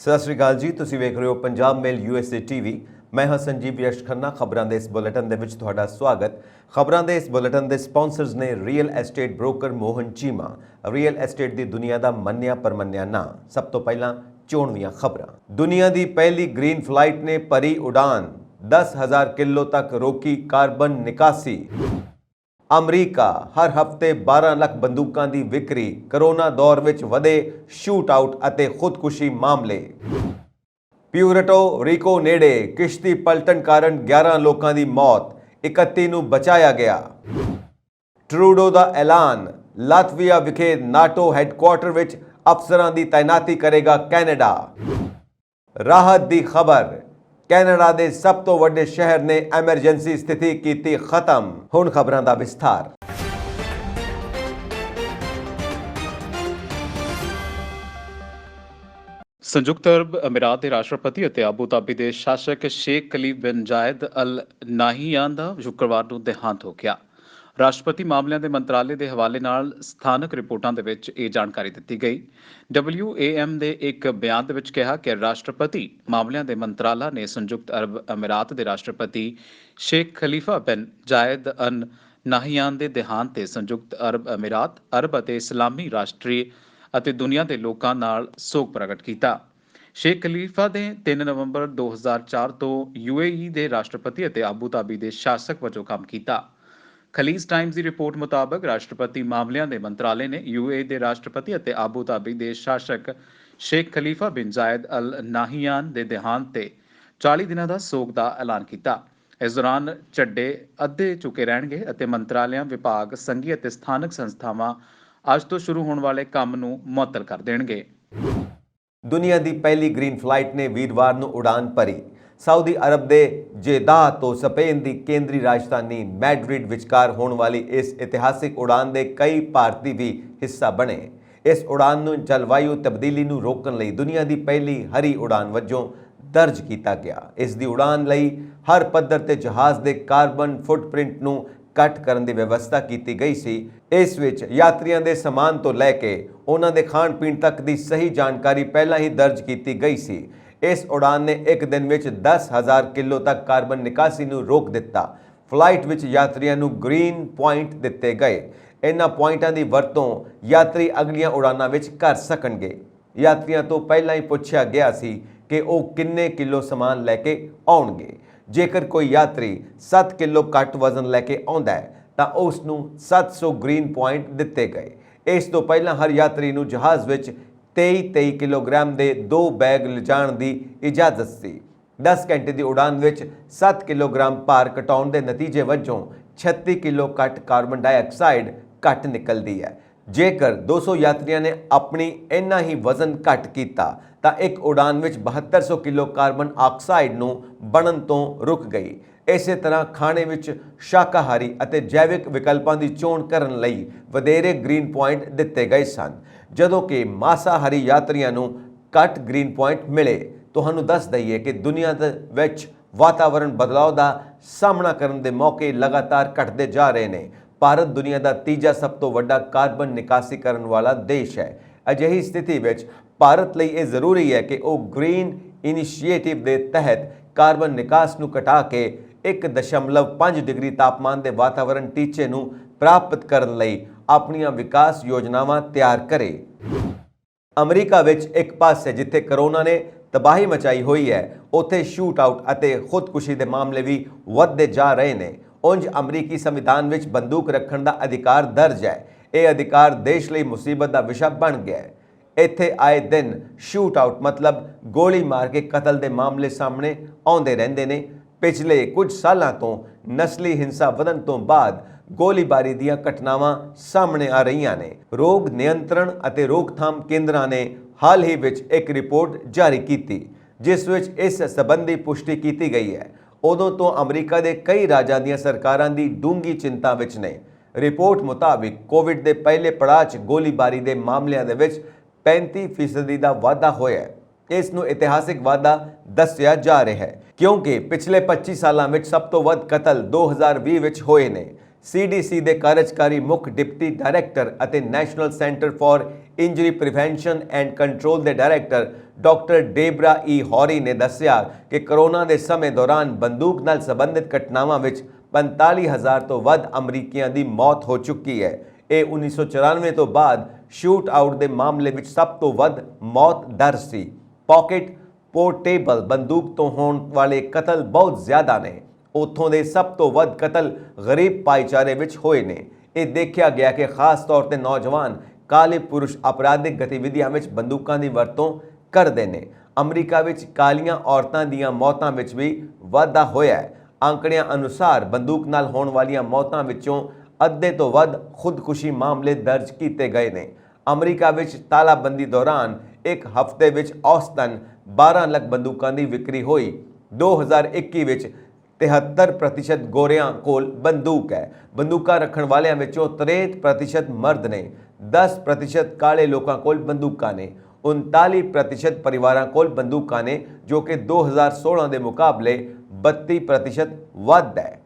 ਸਤਿ ਸ਼੍ਰੀ ਅਕਾਲ ਜੀ, ਤੁਸੀਂ ਵੇਖ ਰਹੇ ਹੋ ਪੰਜਾਬ ਮੇਲ USA TV। ਮੈਂ ਹਾਂ ਸੰਜੀਵ ਯਸ਼ ਖੰਨਾ। ਖਬਰਾਂ ਦੇ ਇਸ ਬੁਲੇਟਿਨ ਦੇ ਵਿੱਚ ਤੁਹਾਡਾ ਸਵਾਗਤ। ਖਬਰਾਂ ਦੇ ਇਸ ਬੁਲੇਟਿਨ ਦੇ ਸਪਾਂਸਰਸ ਨੇ real estate broker Mohan Cheema. Real estate ਦੀ ਦੁਨੀਆ ਦਾ ਮੰਨਿਆ ਪਰਮੰਨਿਆ ਨਾਂ। ਸਭ ਤੋਂ ਪਹਿਲਾਂ ਚੋਣਵੀਆਂ ਖਬਰਾਂ। ਦੁਨੀਆ ਦੀ ਪਹਿਲੀ ਗ੍ਰੀਨ ਫਲਾਈਟ ਨੇ ਭਰੀ ਉਡਾਨ, 10,000 ਕਿਲੋ ਤੱਕ ਰੋਕੀ ਕਾਰਬਨ ਨਿਕਾਸੀ। ਅਮਰੀਕਾ ਹਰ ਹਫ਼ਤੇ 12 ਲੱਖ ਬੰਦੂਕਾਂ ਦੀ ਵਿਕਰੀ। ਕਰੋਨਾ ਦੌਰ ਵਿੱਚ ਵਧੇ ਸ਼ੂਟ ਆਊਟ ਅਤੇ ਖੁਦਕੁਸ਼ੀ ਮਾਮਲੇ। ਪਿਊਰਟੋ ਰੀਕੋ ਨੇੜੇ ਕਿਸ਼ਤੀ ਪਲਟਣ ਕਾਰਨ 11 ਲੋਕਾਂ ਦੀ ਮੌਤ, 31 ਨੂੰ ਬਚਾਇਆ ਗਿਆ। ਟਰੂਡੋ ਦਾ ਐਲਾਨ, ਲਾਤਵੀਆ ਵਿਖੇ ਨਾਟੋ ਹੈੱਡਕੁਆਰਟਰ ਵਿੱਚ ਅਫਸਰਾਂ ਦੀ ਤਾਇਨਾਤੀ ਕਰੇਗਾ ਕੈਨੇਡਾ। ਰਾਹਤ ਦੀ ਖਬਰ, ਕੈਨੇਡਾ ਦੇ ਸਭ ਤੋਂ ਵੱਡੇ ਸ਼ਹਿਰ ਨੇ ਐਮਰਜੈਂਸੀ ਸਥਿਤੀ ਕੀਤੀ ਖਤਮ। ਹੁਣ ਖਬਰਾਂ ਦਾ ਵਿਸਥਾਰ। ਸੰਯੁਕਤ ਅਰਬ ਅਮੀਰਾਤ ਦੇ ਰਾਸ਼ਟਰਪਤੀ ਅਤੇ ਆਬੂ ਧਾਬੀ ਦੇ ਸ਼ਾਸਕ ਸ਼ੇਖ ਖਲੀਫਾ ਬਿਨ ਜਾਇਦ ਅਲ ਨਾਹੀਆਨ ਦਾ ਸ਼ੁੱਕਰਵਾਰ ਨੂੰ ਦੇਹਾਂਤ ਹੋ ਗਿਆ। ਰਾਸ਼ਟਰਪਤੀ ਮਾਮਲਿਆਂ ਦੇ ਮੰਤਰਾਲੇ ਦੇ ਹਵਾਲੇ ਨਾਲ ਸਥਾਨਕ ਰਿਪੋਰਟਾਂ ਦੇ ਵਿੱਚ ਇਹ ਜਾਣਕਾਰੀ ਦਿੱਤੀ ਗਈ। WAM ਦੇ ਇੱਕ ਬਿਆਨ ਦੇ ਵਿੱਚ ਕਿਹਾ ਕਿ ਰਾਸ਼ਟਰਪਤੀ ਮਾਮਲਿਆਂ ਦੇ ਮੰਤਰਾਲਾ ਨੇ ਸੰਯੁਕਤ ਅਰਬ ਅਮੀਰਾਤ ਦੇ ਰਾਸ਼ਟਰਪਤੀ ਸ਼ੇਖ ਖਲੀਫਾ ਬਿਨ ਜਾਇਦ ਅਲ ਨਾਹੀਆਨ ਦੇ ਦੇਹਾਂਤ ਤੇ ਸੰਯੁਕਤ ਅਰਬ ਅਮੀਰਾਤ, ਅਰਬ ਅਤੇ ਇਸਲਾਮੀ ਰਾਸ਼ਟਰੀ ਅਤੇ ਦੁਨੀਆ ਦੇ ਲੋਕਾਂ ਨਾਲ ਸੋਗ ਪ੍ਰਗਟ ਕੀਤਾ। ਸ਼ੇਖ ਖਲੀਫਾ ਨੇ 3 ਨਵੰਬਰ 2004 ਤੋਂ UAE ਦੇ ਰਾਸ਼ਟਰਪਤੀ ਅਤੇ ਆਬੂ ਧਾਬੀ ਦੇ ਸ਼ਾਸਕ ਵਜੋਂ ਕੰਮ ਕੀਤਾ। ਖਲੀਜ ਟਾਈਮਜ਼ ਦੀ ਰਿਪੋਰਟ ਮੁਤਾਬਕ ਰਾਸ਼ਟਰਪਤੀ ਮਾਮਲਿਆਂ ਦੇ ਮੰਤਰਾਲੇ ਨੇ UAE ਦੇ ਰਾਸ਼ਟਰਪਤੀ ਅਤੇ ਆਬੂ ਧਾਬੀ ਦੇ ਸ਼ਾਸਕ ਸ਼ੇਖ ਖਲੀਫਾ ਬਿਨ ਜਾਇਦ ਅਲ ਨਾਹੀਆਨ ਦੇ ਦੇਹਾਂਤ ਤੇ 40 ਦਿਨਾਂ ਦਾ ਸੋਗ ਦਾ ਐਲਾਨ ਕੀਤਾ। ਇਸ ਦੌਰਾਨ ਝੰਡੇ ਅੱਧੇ ਝੁਕੇ ਰਹਿਣਗੇ ਅਤੇ ਮੰਤਰਾਲਿਆਂ, ਵਿਭਾਗ, ਸੰਘੀ ਅਤੇ ਸਥਾਨਕ ਸੰਸਥਾਵਾਂ ਅੱਜ ਤੋਂ ਸ਼ੁਰੂ ਹੋਣ ਵਾਲੇ ਕੰਮ ਨੂੰ ਮੁਅੱਤਲ ਕਰ ਦੇਣਗੇ। ਦੁਨੀਆ ਦੀ ਪਹਿਲੀ ਗ੍ਰੀਨ ਫਲਾਈਟ ਨੇ ਵੀਰਵਾਰ ਨੂੰ ਉਡਾਨ ਭਰੀ। ਸਾਊਦੀ ਅਰਬ ਦੇ ਜੇਦਾਹ ਤੋਂ ਸਪੇਨ ਦੀ ਕੇਂਦਰੀ ਰਾਜਧਾਨੀ ਮੈਡਰਿਡ ਵਿਚਕਾਰ ਹੋਣ ਵਾਲੀ ਇਸ ਇਤਿਹਾਸਿਕ ਉਡਾਨ ਦੇ ਕਈ ਭਾਰਤੀ ਵੀ ਹਿੱਸਾ ਬਣੇ। ਇਸ ਉਡਾਨ ਨੂੰ ਜਲਵਾਯੂ ਤਬਦੀਲੀ ਨੂੰ ਰੋਕਣ ਲਈ ਦੁਨੀਆ ਦੀ ਪਹਿਲੀ ਹਰੀ ਉਡਾਨ ਵਜੋਂ ਦਰਜ ਕੀਤਾ ਗਿਆ। ਇਸ ਦੀ ਉਡਾਨ ਲਈ ਹਰ ਪੱਧਰ ਤੇ ਜਹਾਜ਼ ਦੇ ਕਾਰਬਨ ਫੁੱਟਪ੍ਰਿੰਟ ਨੂੰ ਘੱਟ ਕਰਨ ਦੀ ਵਿਵਸਥਾ ਕੀਤੀ ਗਈ ਸੀ। ਇਸ ਵਿੱਚ ਯਾਤਰੀਆਂ ਦੇ ਸਮਾਨ ਤੋਂ ਲੈ ਕੇ ਉਹਨਾਂ ਦੇ ਖਾਣ ਪੀਣ ਤੱਕ ਦੀ ਸਹੀ ਜਾਣਕਾਰੀ ਪਹਿਲਾਂ ਹੀ ਦਰਜ ਕੀਤੀ ਗਈ ਸੀ। ਇਸ ਉਡਾਨ ਨੇ ਇੱਕ ਦਿਨ ਵਿੱਚ 10,000 ਕਿਲੋ ਤੱਕ ਕਾਰਬਨ ਨਿਕਾਸੀ ਨੂੰ ਰੋਕ ਦਿੱਤਾ। ਫਲਾਈਟ ਵਿੱਚ ਯਾਤਰੀਆਂ ਨੂੰ ਗ੍ਰੀਨ ਪੁਆਇੰਟ ਦਿੱਤੇ ਗਏ। ਇਹਨਾਂ ਪੁਆਇੰਟਾਂ ਦੀ ਵਰਤੋਂ ਯਾਤਰੀ ਅਗਲੀਆਂ ਉਡਾਨਾਂ ਵਿੱਚ ਕਰ ਸਕਣਗੇ। ਯਾਤਰੀਆਂ ਤੋਂ ਪਹਿਲਾਂ ਹੀ ਪੁੱਛਿਆ ਗਿਆ ਸੀ ਕਿ ਉਹ ਕਿੰਨੇ ਕਿਲੋ ਸਮਾਨ ਲੈ ਕੇ ਆਉਣਗੇ। ਜੇਕਰ ਕੋਈ ਯਾਤਰੀ 7 ਕਿਲੋ ਘੱਟ ਵਜ਼ਨ ਲੈ ਕੇ ਆਉਂਦਾ ਹੈ ਤਾਂ ਉਸ ਨੂੰ 700 ਗ੍ਰੀਨ ਪੁਆਇੰਟ ਦਿੱਤੇ ਗਏ। ਇਸ ਤੋਂ ਪਹਿਲਾਂ ਹਰ ਯਾਤਰੀ ਨੂੰ ਜਹਾਜ਼ ਵਿੱਚ 23 ਕਿਲੋਗ੍ਰਾਮ ਦੇ 2 ਬੈਗ ਲਿਜਾਣ ਦੀ ਇਜਾਜ਼ਤ ਸੀ। 10 ਘੰਟੇ ਦੀ ਉਡਾਨ ਵਿੱਚ 7 ਕਿਲੋਗ੍ਰਾਮ ਭਾਰ ਘਟਾਉਣ ਦੇ ਨਤੀਜੇ ਵਜੋਂ 36 ਕਿਲੋ ਘੱਟ ਕਾਰਬਨ ਡਾਈਆਕਸਾਈਡ ਘੱਟ ਨਿਕਲਦੀ ਹੈ। ਜੇਕਰ 200 ਯਾਤਰੀਆਂ ਨੇ ਆਪਣੀ ਇੰਨਾ ਹੀ ਵਜ਼ਨ ਘੱਟ ਕੀਤਾ ਤਾਂ ਇੱਕ ਉਡਾਨ ਵਿੱਚ 7200 ਕਿਲੋ ਕਾਰਬਨ ਆਕਸਾਈਡ ਨੂੰ ਬਣਨ ਤੋਂ ਰੁਕ ਗਈ। ਇਸੇ ਤਰ੍ਹਾਂ ਖਾਣੇ ਵਿੱਚ ਸ਼ਾਕਾਹਾਰੀ ਅਤੇ ਜੈਵਿਕ ਵਿਕਲਪਾਂ ਦੀ ਚੋਣ ਕਰਨ ਲਈ ਵਧੇਰੇ ਗ੍ਰੀਨ ਪੁਆਇੰਟ ਦਿੱਤੇ ਗਏ ਸਨ, ਜਦੋਂ ਕਿ ਮਾਸਾਹਾਰੀ ਯਾਤਰੀਆਂ ਨੂੰ ਘੱਟ ਗ੍ਰੀਨ ਪੁਆਇੰਟ ਮਿਲੇ। ਤੁਹਾਨੂੰ ਦੱਸ ਦਈਏ ਕਿ ਦੁਨੀਆ ਦੇ ਵਿੱਚ ਵਾਤਾਵਰਣ ਬਦਲਾਅ ਦਾ ਸਾਹਮਣਾ ਕਰਨ ਦੇ ਮੌਕੇ ਲਗਾਤਾਰ ਘਟਦੇ ਜਾ ਰਹੇ ਨੇ। ਭਾਰਤ ਦੁਨੀਆ ਦਾ ਤੀਜਾ ਸਭ ਤੋਂ ਵੱਡਾ ਕਾਰਬਨ ਨਿਕਾਸੀ ਕਰਨ ਵਾਲਾ ਦੇਸ਼ ਹੈ। ਅਜਿਹੀ ਸਥਿਤੀ ਵਿੱਚ ਭਾਰਤ ਲਈ ਇਹ ਜ਼ਰੂਰੀ ਹੈ ਕਿ ਉਹ ਗ੍ਰੀਨ ਇਨੀਸ਼ੀਏਟਿਵ ਦੇ ਤਹਿਤ ਕਾਰਬਨ ਨਿਕਾਸ ਨੂੰ ਘਟਾ ਕੇ 1.5 ਡਿਗਰੀ ਤਾਪਮਾਨ ਦੇ ਵਾਤਾਵਰਣ ਟੀਚੇ ਨੂੰ ਪ੍ਰਾਪਤ ਕਰਨ ਲਈ ਆਪਣੀਆਂ ਵਿਕਾਸ ਯੋਜਨਾਵਾਂ ਤਿਆਰ ਕਰੇ। ਅਮਰੀਕਾ ਵਿੱਚ ਇੱਕ ਪਾਸੇ ਜਿੱਥੇ ਕਰੋਨਾ ਨੇ ਤਬਾਹੀ ਮਚਾਈ ਹੋਈ ਹੈ, ਉੱਥੇ ਸ਼ੂਟ ਆਊਟ ਅਤੇ ਖੁਦਕੁਸ਼ੀ ਦੇ ਮਾਮਲੇ ਵੀ ਵੱਧਦੇ ਜਾ ਰਹੇ ਨੇ। ਉਂਝ ਅਮਰੀਕੀ ਸੰਵਿਧਾਨ ਵਿੱਚ ਬੰਦੂਕ ਰੱਖਣ ਦਾ ਅਧਿਕਾਰ ਦਰਜ ਹੈ। ਇਹ ਅਧਿਕਾਰ ਦੇਸ਼ ਲਈ ਮੁਸੀਬਤ ਦਾ ਵਿਸ਼ਾ ਬਣ ਗਿਆ ਹੈ। ਇੱਥੇ ਆਏ ਦਿਨ ਸ਼ੂਟ ਆਊਟ ਮਤਲਬ ਗੋਲੀ ਮਾਰ ਕੇ ਕਤਲ ਦੇ ਮਾਮਲੇ ਸਾਹਮਣੇ ਆਉਂਦੇ ਰਹਿੰਦੇ ਨੇ। ਪਿਛਲੇ ਕੁਝ ਸਾਲਾਂ ਤੋਂ ਨਸਲੀ ਹਿੰਸਾ ਵਧਣ ਤੋਂ ਬਾਅਦ ਗੋਲੀਬਾਰੀ ਦੀਆਂ ਘਟਨਾਵਾਂ ਸਾਹਮਣੇ ਆ ਰਹੀਆਂ ਨੇ। ਰੋਗ ਨਿਯੰਤਰਣ ਅਤੇ ਰੋਕਥਾਮ ਕੇਂਦਰਾਂ ਨੇ ਹਾਲ ਹੀ ਵਿੱਚ ਇੱਕ ਰਿਪੋਰਟ ਜਾਰੀ ਕੀਤੀ, ਜਿਸ ਵਿੱਚ ਇਸ ਸੰਬੰਧੀ ਪੁਸ਼ਟੀ ਕੀਤੀ ਗਈ ਹੈ। ਉਦੋਂ ਤੋਂ ਅਮਰੀਕਾ ਦੇ ਕਈ ਰਾਜਾਂ ਦੀਆਂ ਸਰਕਾਰਾਂ ਦੀ ਡੂੰਘੀ ਚਿੰਤਾ ਵਿੱਚ ਨੇ। ਰਿਪੋਰਟ ਮੁਤਾਬਿਕ ਕੋਵਿਡ ਦੇ ਪਹਿਲੇ ਪੜਾਅ 'ਚ ਗੋਲੀਬਾਰੀ ਦੇ ਮਾਮਲਿਆਂ ਦੇ ਵਿੱਚ 35% ਦਾ ਵਾਧਾ ਹੋਇਆ ਹੈ। ਇਸ ਨੂੰ ਇਤਿਹਾਸਿਕ ਵਾਧਾ ਦੱਸਿਆ ਜਾ ਰਿਹਾ ਹੈ, ਕਿਉਂਕਿ ਪਿਛਲੇ 25 ਸਾਲਾਂ ਵਿੱਚ ਸਭ ਤੋਂ ਵੱਧ ਕਤਲ 2020 ਵਿੱਚ ਹੋਏ ਨੇ। CDC ਦੇ ਕਾਰਜਕਾਰੀ ਮੁੱਖ ਡਿਪਟੀ ਡਾਇਰੈਕਟਰ ਅਤੇ national centre for injury prevention and control ਦੇ ਡਾਇਰੈਕਟਰ ਡਾਕਟਰ ਡੇਬਰਾ ਈ ਹੌਰੀ ਨੇ ਦੱਸਿਆ ਕਿ ਕਰੋਨਾ ਦੇ ਸਮੇਂ ਦੌਰਾਨ ਬੰਦੂਕ ਨਾਲ ਸੰਬੰਧਿਤ ਘਟਨਾਵਾਂ ਵਿੱਚ 45,000 ਤੋਂ ਵੱਧ ਅਮਰੀਕੀਆਂ ਦੀ ਮੌਤ ਹੋ ਚੁੱਕੀ ਹੈ। ਇਹ 1994 ਤੋਂ ਬਾਅਦ ਸ਼ੂਟ ਆਊਟ ਦੇ ਮਾਮਲੇ ਵਿੱਚ ਸਭ ਤੋਂ ਵੱਧ ਮੌਤ ਦਰ ਸੀ। ਪਾਕਟ ਪੋਰਟੇਬਲ ਬੰਦੂਕ ਤੋਂ ਹੋਣ ਵਾਲੇ ਕਤਲ ਬਹੁਤ ਜ਼ਿਆਦਾ ਨੇ। ਉੱਥੋਂ ਦੇ ਸਭ ਤੋਂ ਵੱਧ ਕਤਲ ਗਰੀਬ ਭਾਈਚਾਰੇ ਵਿੱਚ ਹੋਏ ਨੇ। ਇਹ ਦੇਖਿਆ ਗਿਆ ਕਿ ਖਾਸ ਤੌਰ ਤੇ ਨੌਜਵਾਨ ਕਾਲੇ ਪੁਰਸ਼ ਅਪਰਾਧਿਕ ਗਤੀਵਿਧੀਆਂ ਵਿੱਚ ਬੰਦੂਕਾਂ ਦੀ ਵਰਤੋਂ ਕਰਦੇ ਨੇ। ਅਮਰੀਕਾ ਵਿੱਚ ਕਾਲੀਆਂ ਔਰਤਾਂ ਦੀਆਂ ਮੌਤਾਂ ਵਿੱਚ ਵੀ ਵਾਧਾ ਹੋਇਆ ਹੈ। ਅੰਕੜਿਆਂ ਅਨੁਸਾਰ ਬੰਦੂਕ ਨਾਲ ਹੋਣ ਵਾਲੀਆਂ ਮੌਤਾਂ ਵਿੱਚੋਂ ਅੱਧੇ ਤੋਂ ਵੱਧ ਖੁਦਕੁਸ਼ੀ ਮਾਮਲੇ ਦਰਜ ਕੀਤੇ ਗਏ ਨੇ। ਅਮਰੀਕਾ ਵਿੱਚ ਤਾਲਾਬੰਦੀ ਦੌਰਾਨ ਇੱਕ ਹਫ਼ਤੇ ਵਿੱਚ ਔਸਤਨ 12 ਲੱਖ ਬੰਦੂਕਾਂ ਦੀ ਵਿਕਰੀ ਹੋਈ। 2021 ਵਿੱਚ 73% ਗੋਰਿਆਂ ਕੋਲ ਬੰਦੂਕ ਹੈ। ਬੰਦੂਕਾਂ ਰੱਖਣ ਵਾਲਿਆਂ ਵਿੱਚੋਂ 63% ਮਰਦ ਨੇ। 10% ਕਾਲੇ ਲੋਕਾਂ ਕੋਲ ਬੰਦੂਕਾਂ ਨੇ। 39% ਪਰਿਵਾਰਾਂ ਕੋਲ ਬੰਦੂਕਾਂ ਨੇ, ਜੋ ਕਿ 2016 ਦੇ ਮੁਕਾਬਲੇ 32% ਵੱਧ ਹੈ।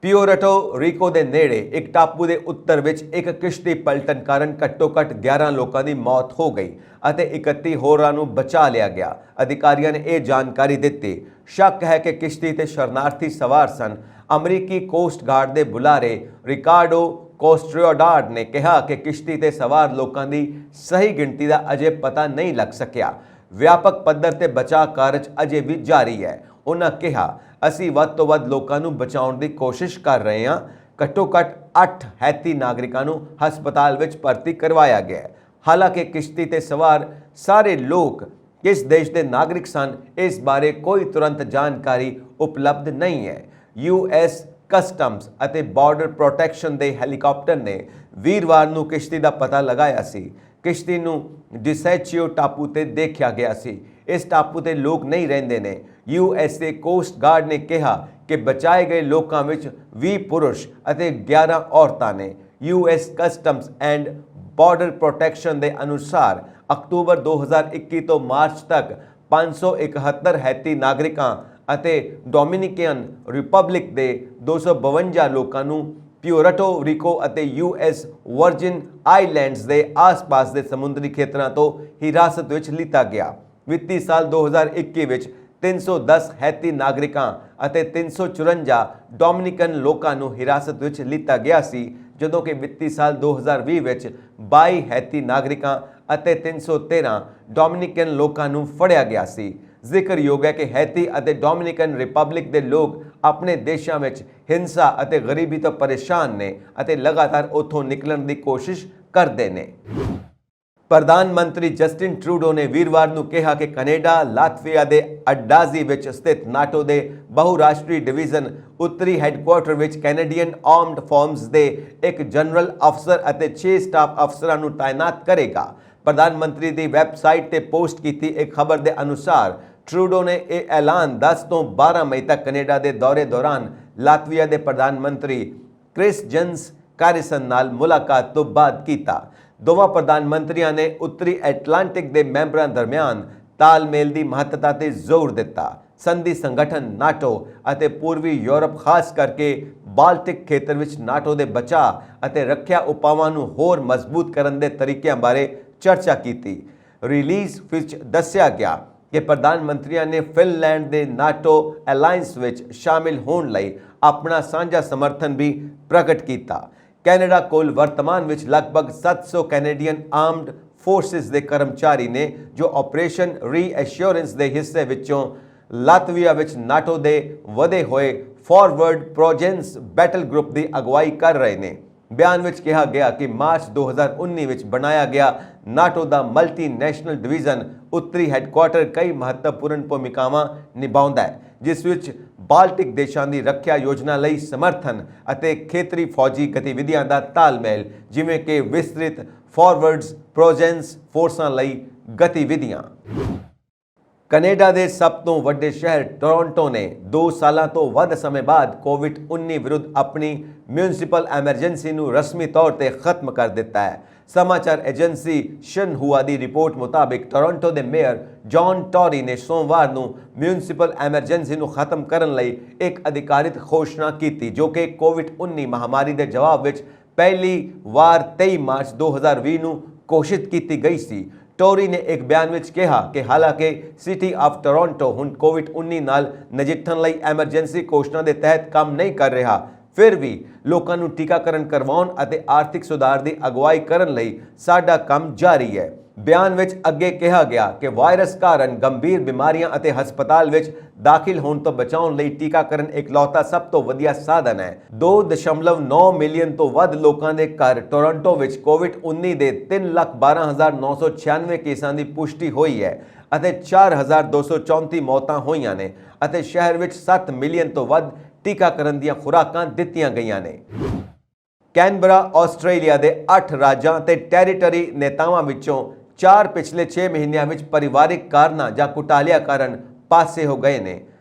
ਪਿਊਰਟੋ ਰੀਕੋ ਦੇ ਨੇੜੇ ਇੱਕ ਟਾਪੂ ਦੇ ਉੱਤਰ ਵਿੱਚ ਇੱਕ ਕਿਸ਼ਤੀ ਪਲਟਣ ਕਾਰਨ ਘੱਟੋ-ਘੱਟ 11 ਲੋਕਾਂ ਦੀ ਮੌਤ ਹੋ ਗਈ ਅਤੇ 31 ਹੋਰਾਂ ਨੂੰ ਬਚਾ ਲਿਆ ਗਿਆ। ਅਧਿਕਾਰੀਆਂ ਨੇ ਇਹ ਜਾਣਕਾਰੀ ਦਿੱਤੀ। ਸ਼ੱਕ ਹੈ ਕਿ ਕਿਸ਼ਤੀ ਤੇ ਸ਼ਰਨਾਰਥੀ ਸਵਾਰ ਸਨ। ਅਮਰੀਕੀ ਕੋਸਟ ਗਾਰਡ ਦੇ ਬੁਲਾਰੇ ਰਿਕਾਰਡੋ ਕੋਸਟ੍ਰਿਓਡਾਰਡ ਨੇ ਕਿਹਾ ਕਿ ਕਿਸ਼ਤੀ ਤੇ ਸਵਾਰ ਲੋਕਾਂ ਦੀ ਸਹੀ ਗਿਣਤੀ ਦਾ ਅਜੇ ਪਤਾ ਨਹੀਂ ਲੱਗ ਸਕਿਆ। ਵਿਆਪਕ ਪੱਧਰ ਤੇ ਬਚਾਅ ਕਾਰਜ ਅਜੇ ਵੀ ਜਾਰੀ ਹੈ। ਉਹਨਾਂ ਕਿਹਾ, ਅਸੀਂ ਵੱਧ ਤੋਂ ਵੱਧ ਲੋਕਾਂ ਨੂੰ ਬਚਾਉਣ ਦੀ ਕੋਸ਼ਿਸ਼ ਕਰ ਰਹੇ ਹਾਂ। ਘੱਟੋ-ਘੱਟ 8 ਹੈਤੀ ਨਾਗਰਿਕਾਂ ਨੂੰ ਹਸਪਤਾਲ ਵਿੱਚ ਭਰਤੀ ਕਰਵਾਇਆ ਗਿਆ ਹੈ। ਹਾਲਾਂਕਿ ਕਿਸ਼ਤੀ ਤੇ ਸਵਾਰ ਸਾਰੇ ਲੋਕ ਕਿਸ ਦੇਸ਼ ਦੇ ਨਾਗਰਿਕ ਸਨ, ਇਸ ਬਾਰੇ ਕੋਈ ਤੁਰੰਤ ਜਾਣਕਾਰੀ ਉਪਲਬਧ ਨਹੀਂ ਹੈ। US ਕਸਟਮਸ ਅਤੇ ਬਾਰਡਰ ਪ੍ਰੋਟੈਕਸ਼ਨ ਦੇ ਹੈਲੀਕਾਪਟਰ ਨੇ ਵੀਰਵਾਰ ਨੂੰ ਕਿਸ਼ਤੀ ਦਾ ਪਤਾ ਲਗਾਇਆ ਸੀ। ਕਿਸ਼ਤੀ ਨੂੰ ਡਿਸੈਚਿਓ ਟਾਪੂ ਤੇ ਦੇਖਿਆ ਗਿਆ ਸੀ। ਇਸ ਟਾਪੂ ਤੇ ਲੋਕ ਨਹੀਂ ਰਹਿੰਦੇ ਨੇ। USA ਕੋਸਟ ਗਾਰਡ ਨੇ ਕਿਹਾ ਕਿ ਬਚਾਏ ਗਏ ਲੋਕਾਂ ਵਿੱਚ 20 ਪੁਰਸ਼ ਅਤੇ 11 ਔਰਤਾਂ ਨੇ। US customs and border protection ਦੇ ਅਨੁਸਾਰ ਅਕਤੂਬਰ 2021 ਤੋਂ ਮਾਰਚ ਤੱਕ 571 ਹੈਤੀ ਨਾਗਰਿਕਾਂ ਅਤੇ ਡੋਮਿਨਿਕਨ ਰਿਪਬਲਿਕ ਦੇ 252 ਲੋਕਾਂ ਨੂੰ ਪਿਊਰਟੋ ਰੀਕੋ ਅਤੇ US ਵਰਜਿਨ ਆਈਲੈਂਡਸ ਦੇ ਆਸ-ਪਾਸ ਦੇ ਸਮੁੰਦਰੀ ਖੇਤਰਾਂ ਤੋਂ ਹਿਰਾਸਤ ਵਿੱਚ ਲਿੱਤਾ ਗਿਆ। ਵਿੱਤੀ ਸਾਲ 2021 ਵਿੱਚ 310 ਹੈਤੀ ਨਾਗਰਿਕਾਂ ਅਤੇ 354 ਡੋਮਿਨਿਕਨ ਲੋਕਾਂ ਨੂੰ ਹਿਰਾਸਤ ਵਿੱਚ ਲਿੱਤਾ ਗਿਆ ਸੀ, ਜਦੋਂ ਕਿ ਵਿੱਤੀ ਸਾਲ 2020 ਵਿੱਚ 22 ਹੈਤੀ ਨਾਗਰਿਕਾਂ ਅਤੇ 313 ਡੋਮਿਨਿਕਨ ਲੋਕਾਂ ਨੂੰ ਫੜਿਆ ਗਿਆ ਸੀ। ਜ਼ਿਕਰਯੋਗ ਹੈ ਕਿ ਹੈਤੀ ਅਤੇ ਡੋਮਿਨਿਕਨ ਰਿਪਬਲਿਕ ਦੇ ਲੋਕ ਆਪਣੇ ਦੇਸ਼ਾਂ ਵਿੱਚ ਹਿੰਸਾ ਅਤੇ ਗਰੀਬੀ ਤੋਂ ਪਰੇਸ਼ਾਨ ਨੇ ਅਤੇ ਲਗਾਤਾਰ ਉੱਥੋਂ ਨਿਕਲਣ ਦੀ ਕੋਸ਼ਿਸ਼ ਕਰਦੇ ਨੇ। ਪ੍ਰਧਾਨ ਮੰਤਰੀ ਜਸਟਿਨ ਟਰੂਡੋ ਨੇ ਵੀਰਵਾਰ ਨੂੰ ਕਿਹਾ ਕਿ ਕੈਨੇਡਾ, ਲਾਤਵੀਆ ਦੇ ਅਡਾਜ਼ੀ ਵਿੱਚ ਸਥਿਤ ਨਾਟੋ ਦੇ ਬਹੁਰਾਸ਼ਟਰੀ ਡਿਵੀਜ਼ਨ ਉੱਤਰੀ ਹੈੱਡਕੁਆਰਟਰ ਵਿੱਚ ਕੈਨੇਡੀਅਨ ਆਰਮਡ ਫੋਰਸਸ ਦੇ ਇੱਕ ਜਨਰਲ ਅਫਸਰ ਅਤੇ 6 ਸਟਾਫ ਅਫਸਰਾਂ ਨੂੰ ਤਾਇਨਾਤ ਕਰੇਗਾ। ਪ੍ਰਧਾਨ ਮੰਤਰੀ ਦੀ ਵੈਬਸਾਈਟ ਤੇ ਪੋਸਟ ਕੀਤੀ ਇੱਕ ਖਬਰ ਦੇ ਅਨੁਸਾਰ ਟਰੂਡੋ ਨੇ ਇਹ ਐਲਾਨ 10 ਤੋਂ 12 ਮਈ ਤੱਕ ਕੈਨੇਡਾ ਦੇ ਦੌਰੇ ਦੌਰਾਨ ਲਾਤਵੀਆ ਦੇ ਪ੍ਰਧਾਨ ਮੰਤਰੀ ਕ੍ਰਿਸ ਜਨਸ ਕਾਰਿਸਨ ਨਾਲ ਮੁਲਾਕਾਤ ਤੋਂ ਬਾਅਦ ਕੀਤਾ। ਦੋਵਾਂ ਪ੍ਰਧਾਨ ਮੰਤਰੀਆਂ ਨੇ ਉੱਤਰੀ ਐਟਲਾਂਟਿਕ ਦੇ ਮੈਂਬਰਾਂ ਦਰਮਿਆਨ ਤਾਲਮੇਲ ਦੀ ਮਹੱਤਤਾ ਤੇ ਜ਼ੋਰ ਦਿੱਤਾ। ਸੰਧੀ ਸੰਗਠਨ ਨਾਟੋ ਅਤੇ ਪੂਰਬੀ ਯੂਰਪ, ਖਾਸ ਕਰਕੇ ਬਾਲਟਿਕ ਖੇਤਰ ਵਿੱਚ ਨਾਟੋ ਦੇ ਬਚਾਅ ਅਤੇ ਰੱਖਿਆ ਉਪਾਵਾਂ ਨੂੰ ਹੋਰ ਮਜ਼ਬੂਤ ਕਰਨ ਦੇ ਤਰੀਕਿਆਂ ਬਾਰੇ ਚਰਚਾ ਕੀਤੀ। ਰਿਲੀਜ਼ ਵਿੱਚ ਦੱਸਿਆ ਗਿਆ ਕਿ ਪ੍ਰਧਾਨ ਮੰਤਰੀਆਂ ਨੇ ਫਿਨਲੈਂਡ ਦੇ ਨਾਟੋ ਅਲਾਇੰਸ ਵਿੱਚ ਸ਼ਾਮਿਲ ਹੋਣ ਲਈ ਆਪਣਾ ਸਾਂਝਾ ਸਮਰਥਨ ਵੀ ਪ੍ਰਗਟ ਕੀਤਾ। ਕੈਨੇਡਾ ਕੋਲ ਵਰਤਮਾਨ ਵਿੱਚ ਲਗਭਗ 700 ਕੈਨੇਡੀਅਨ ਆਰਮਡ ਫੋਰਸਿਸ ਦੇ ਕਰਮਚਾਰੀ ਨੇ ਜੋ ਆਪਰੇਸ਼ਨ ਰੀਅਸ਼ੋਰੈਂਸ ਦੇ ਹਿੱਸੇ ਵਿੱਚੋਂ ਲਾਤਵੀਆ ਵਿੱਚ ਨਾਟੋ ਦੇ ਵਧੇ ਹੋਏ ਫਾਰਵਰਡ ਪ੍ਰੋਜੈਂਸ ਬੈਟਲ ਗਰੁੱਪ ਦੀ ਅਗਵਾਈ ਕਰ ਰਹੇ ਨੇ। ਬਿਆਨ ਵਿੱਚ ਕਿਹਾ ਗਿਆ ਕਿ ਮਾਰਚ 2019 ਵਿੱਚ ਬਣਾਇਆ ਗਿਆ ਨਾਟੋ ਦਾ ਮਲਟੀਨੈਸ਼ਨਲ ਡਿਵੀਜ਼ਨ ਉੱਤਰੀ ਹੈੱਡਕੁਆਰਟਰ ਕਈ ਮਹੱਤਵਪੂਰਨ ਭੂਮਿਕਾਵਾਂ ਨਿਭਾਉਂਦਾ ਹੈ, ਜਿਸ ਵਿੱਚ ਬਾਲਟਿਕ ਦੇਸ਼ਾਂ ਦੀ ਰੱਖਿਆ ਯੋਜਨਾ ਲਈ ਸਮਰਥਨ ਅਤੇ ਖੇਤਰੀ ਫੌਜੀ ਗਤੀਵਿਧੀਆਂ ਦਾ ਤਾਲਮੇਲ, ਜਿਵੇਂ ਕਿ ਵਿਸਤ੍ਰਿਤ ਫਾਰਵਰਡਸ ਪ੍ਰੋਜੈਂਸ ਫੋਰਸਾਂ ਲਈ ਗਤੀਵਿਧੀਆਂ। ਕੈਨੇਡਾ ਦੇ ਸਭ ਤੋਂ ਵੱਡੇ ਸ਼ਹਿਰ ਟੋਰਾਂਟੋ ਨੇ 2 ਸਾਲਾਂ ਤੋਂ ਵੱਧ ਸਮੇਂ ਬਾਅਦ ਕੋਵਿਡ-19 ਵਿਰੁੱਧ ਆਪਣੀ ਮਿਊਨਿਸਪਲ ਐਮਰਜੈਂਸੀ ਨੂੰ ਰਸਮੀ ਤੌਰ ਤੇ ਖਤਮ ਕਰ ਦਿੱਤਾ ਹੈ। ਸਮਾਚਾਰ ਏਜੰਸੀ ਸ਼ਨਹੁਆ ਦੀ ਰਿਪੋਰਟ ਮੁਤਾਬਿਕ ਟੋਰਾਂਟੋ ਦੇ ਮੇਅਰ ਜੌਨ ਟੌਰੀ ਨੇ ਸੋਮਵਾਰ ਨੂੰ ਮਿਊਨਿਸਪਲ ਐਮਰਜੈਂਸੀ ਨੂੰ ਖਤਮ ਕਰਨ ਲਈ ਇੱਕ ਅਧਿਕਾਰਿਤ ਘੋਸ਼ਣਾ ਕੀਤੀ, ਜੋ ਕਿ ਕੋਵਿਡ-19 ਮਹਾਮਾਰੀ ਦੇ ਜਵਾਬ ਵਿੱਚ ਪਹਿਲੀ ਵਾਰ 23 ਮਾਰਚ 2020 ਨੂੰ ਘੋਸ਼ਿਤ ਕੀਤੀ ਗਈ ਸੀ। ਟੋਰੀ ਨੇ ਇੱਕ ਬਿਆਨ ਵਿੱਚ ਕਿਹਾ ਕਿ ਹਾਲਾਂਕਿ ਸਿਟੀ ਆਫ ਟੋਰਾਂਟੋ ਹੁਣ ਕੋਵਿਡ-19 ਨਾਲ ਨਜਿੱਠਣ ਲਈ ਐਮਰਜੈਂਸੀ ਘੋਸ਼ਣਾ ਦੇ ਤਹਿਤ ਕੰਮ ਨਹੀਂ ਕਰ ਰਿਹਾ, ਫਿਰ ਵੀ ਲੋਕਾਂ ਨੂੰ ਟੀਕਾਕਰਨ ਕਰਵਾਉਣ ਅਤੇ ਆਰਥਿਕ ਸੁਧਾਰ ਦੀ ਅਗਵਾਈ ਕਰਨ ਲਈ ਸਾਡਾ ਕੰਮ ਜਾਰੀ ਹੈ। ਬਿਆਨ ਵਿੱਚ ਅੱਗੇ ਕਿਹਾ ਗਿਆ ਕਿ ਵਾਇਰਸ ਕਾਰਨ ਗੰਭੀਰ ਬਿਮਾਰੀਆਂ ਅਤੇ ਹਸਪਤਾਲ ਵਿੱਚ ਦਾਖਲ ਹੋਣ ਤੋਂ ਬਚਾਉਣ ਲਈ ਟੀਕਾਕਰਨ ਇਕਲੌਤਾ ਸਭ ਤੋਂ ਵਧੀਆ ਸਾਧਨ ਹੈ। 2.9 ਮਿਲੀਅਨ ਤੋਂ ਵੱਧ ਲੋਕਾਂ ਦੇ ਘਰ ਟੋਰਾਂਟੋ ਵਿੱਚ ਕੋਵਿਡ-19 ਦੇ 3,12,996 ਕੇਸਾਂ ਦੀ ਪੁਸ਼ਟੀ ਹੋਈ ਹੈ ਅਤੇ 4,234 ਮੌਤਾਂ ਹੋਈਆਂ ਨੇ ਅਤੇ ਸ਼ਹਿਰ ਵਿੱਚ 7 ਮਿਲੀਅਨ ਤੋਂ ਵੱਧ ਟੀਕਾਕਰਨ ਦੀਆਂ ਖੁਰਾਕਾਂ ਦਿੱਤੀਆਂ ਗਈਆਂ ਨੇ। ਕੈਨਬਰਾ ਆਸਟ੍ਰੇਲੀਆ ਦੇ 8 ਰਾਜਾਂ ਤੇ ਟੈਰੀਟਰੀ ਨੇਤਾਵਾਂ ਵਿੱਚੋਂ 4 ਪਿਛਲੇ 6 ਮਹੀਨਿਆਂ ਵਿੱਚ ਪਰਿਵਾਰਿਕ ਕਾਰਨਾਂ ਜਾਂ ਘੁਟਾਲਿਆਂ ਕਾਰਨ ਪਾਸੇ ਹੋ ਗਏ ਨੇ।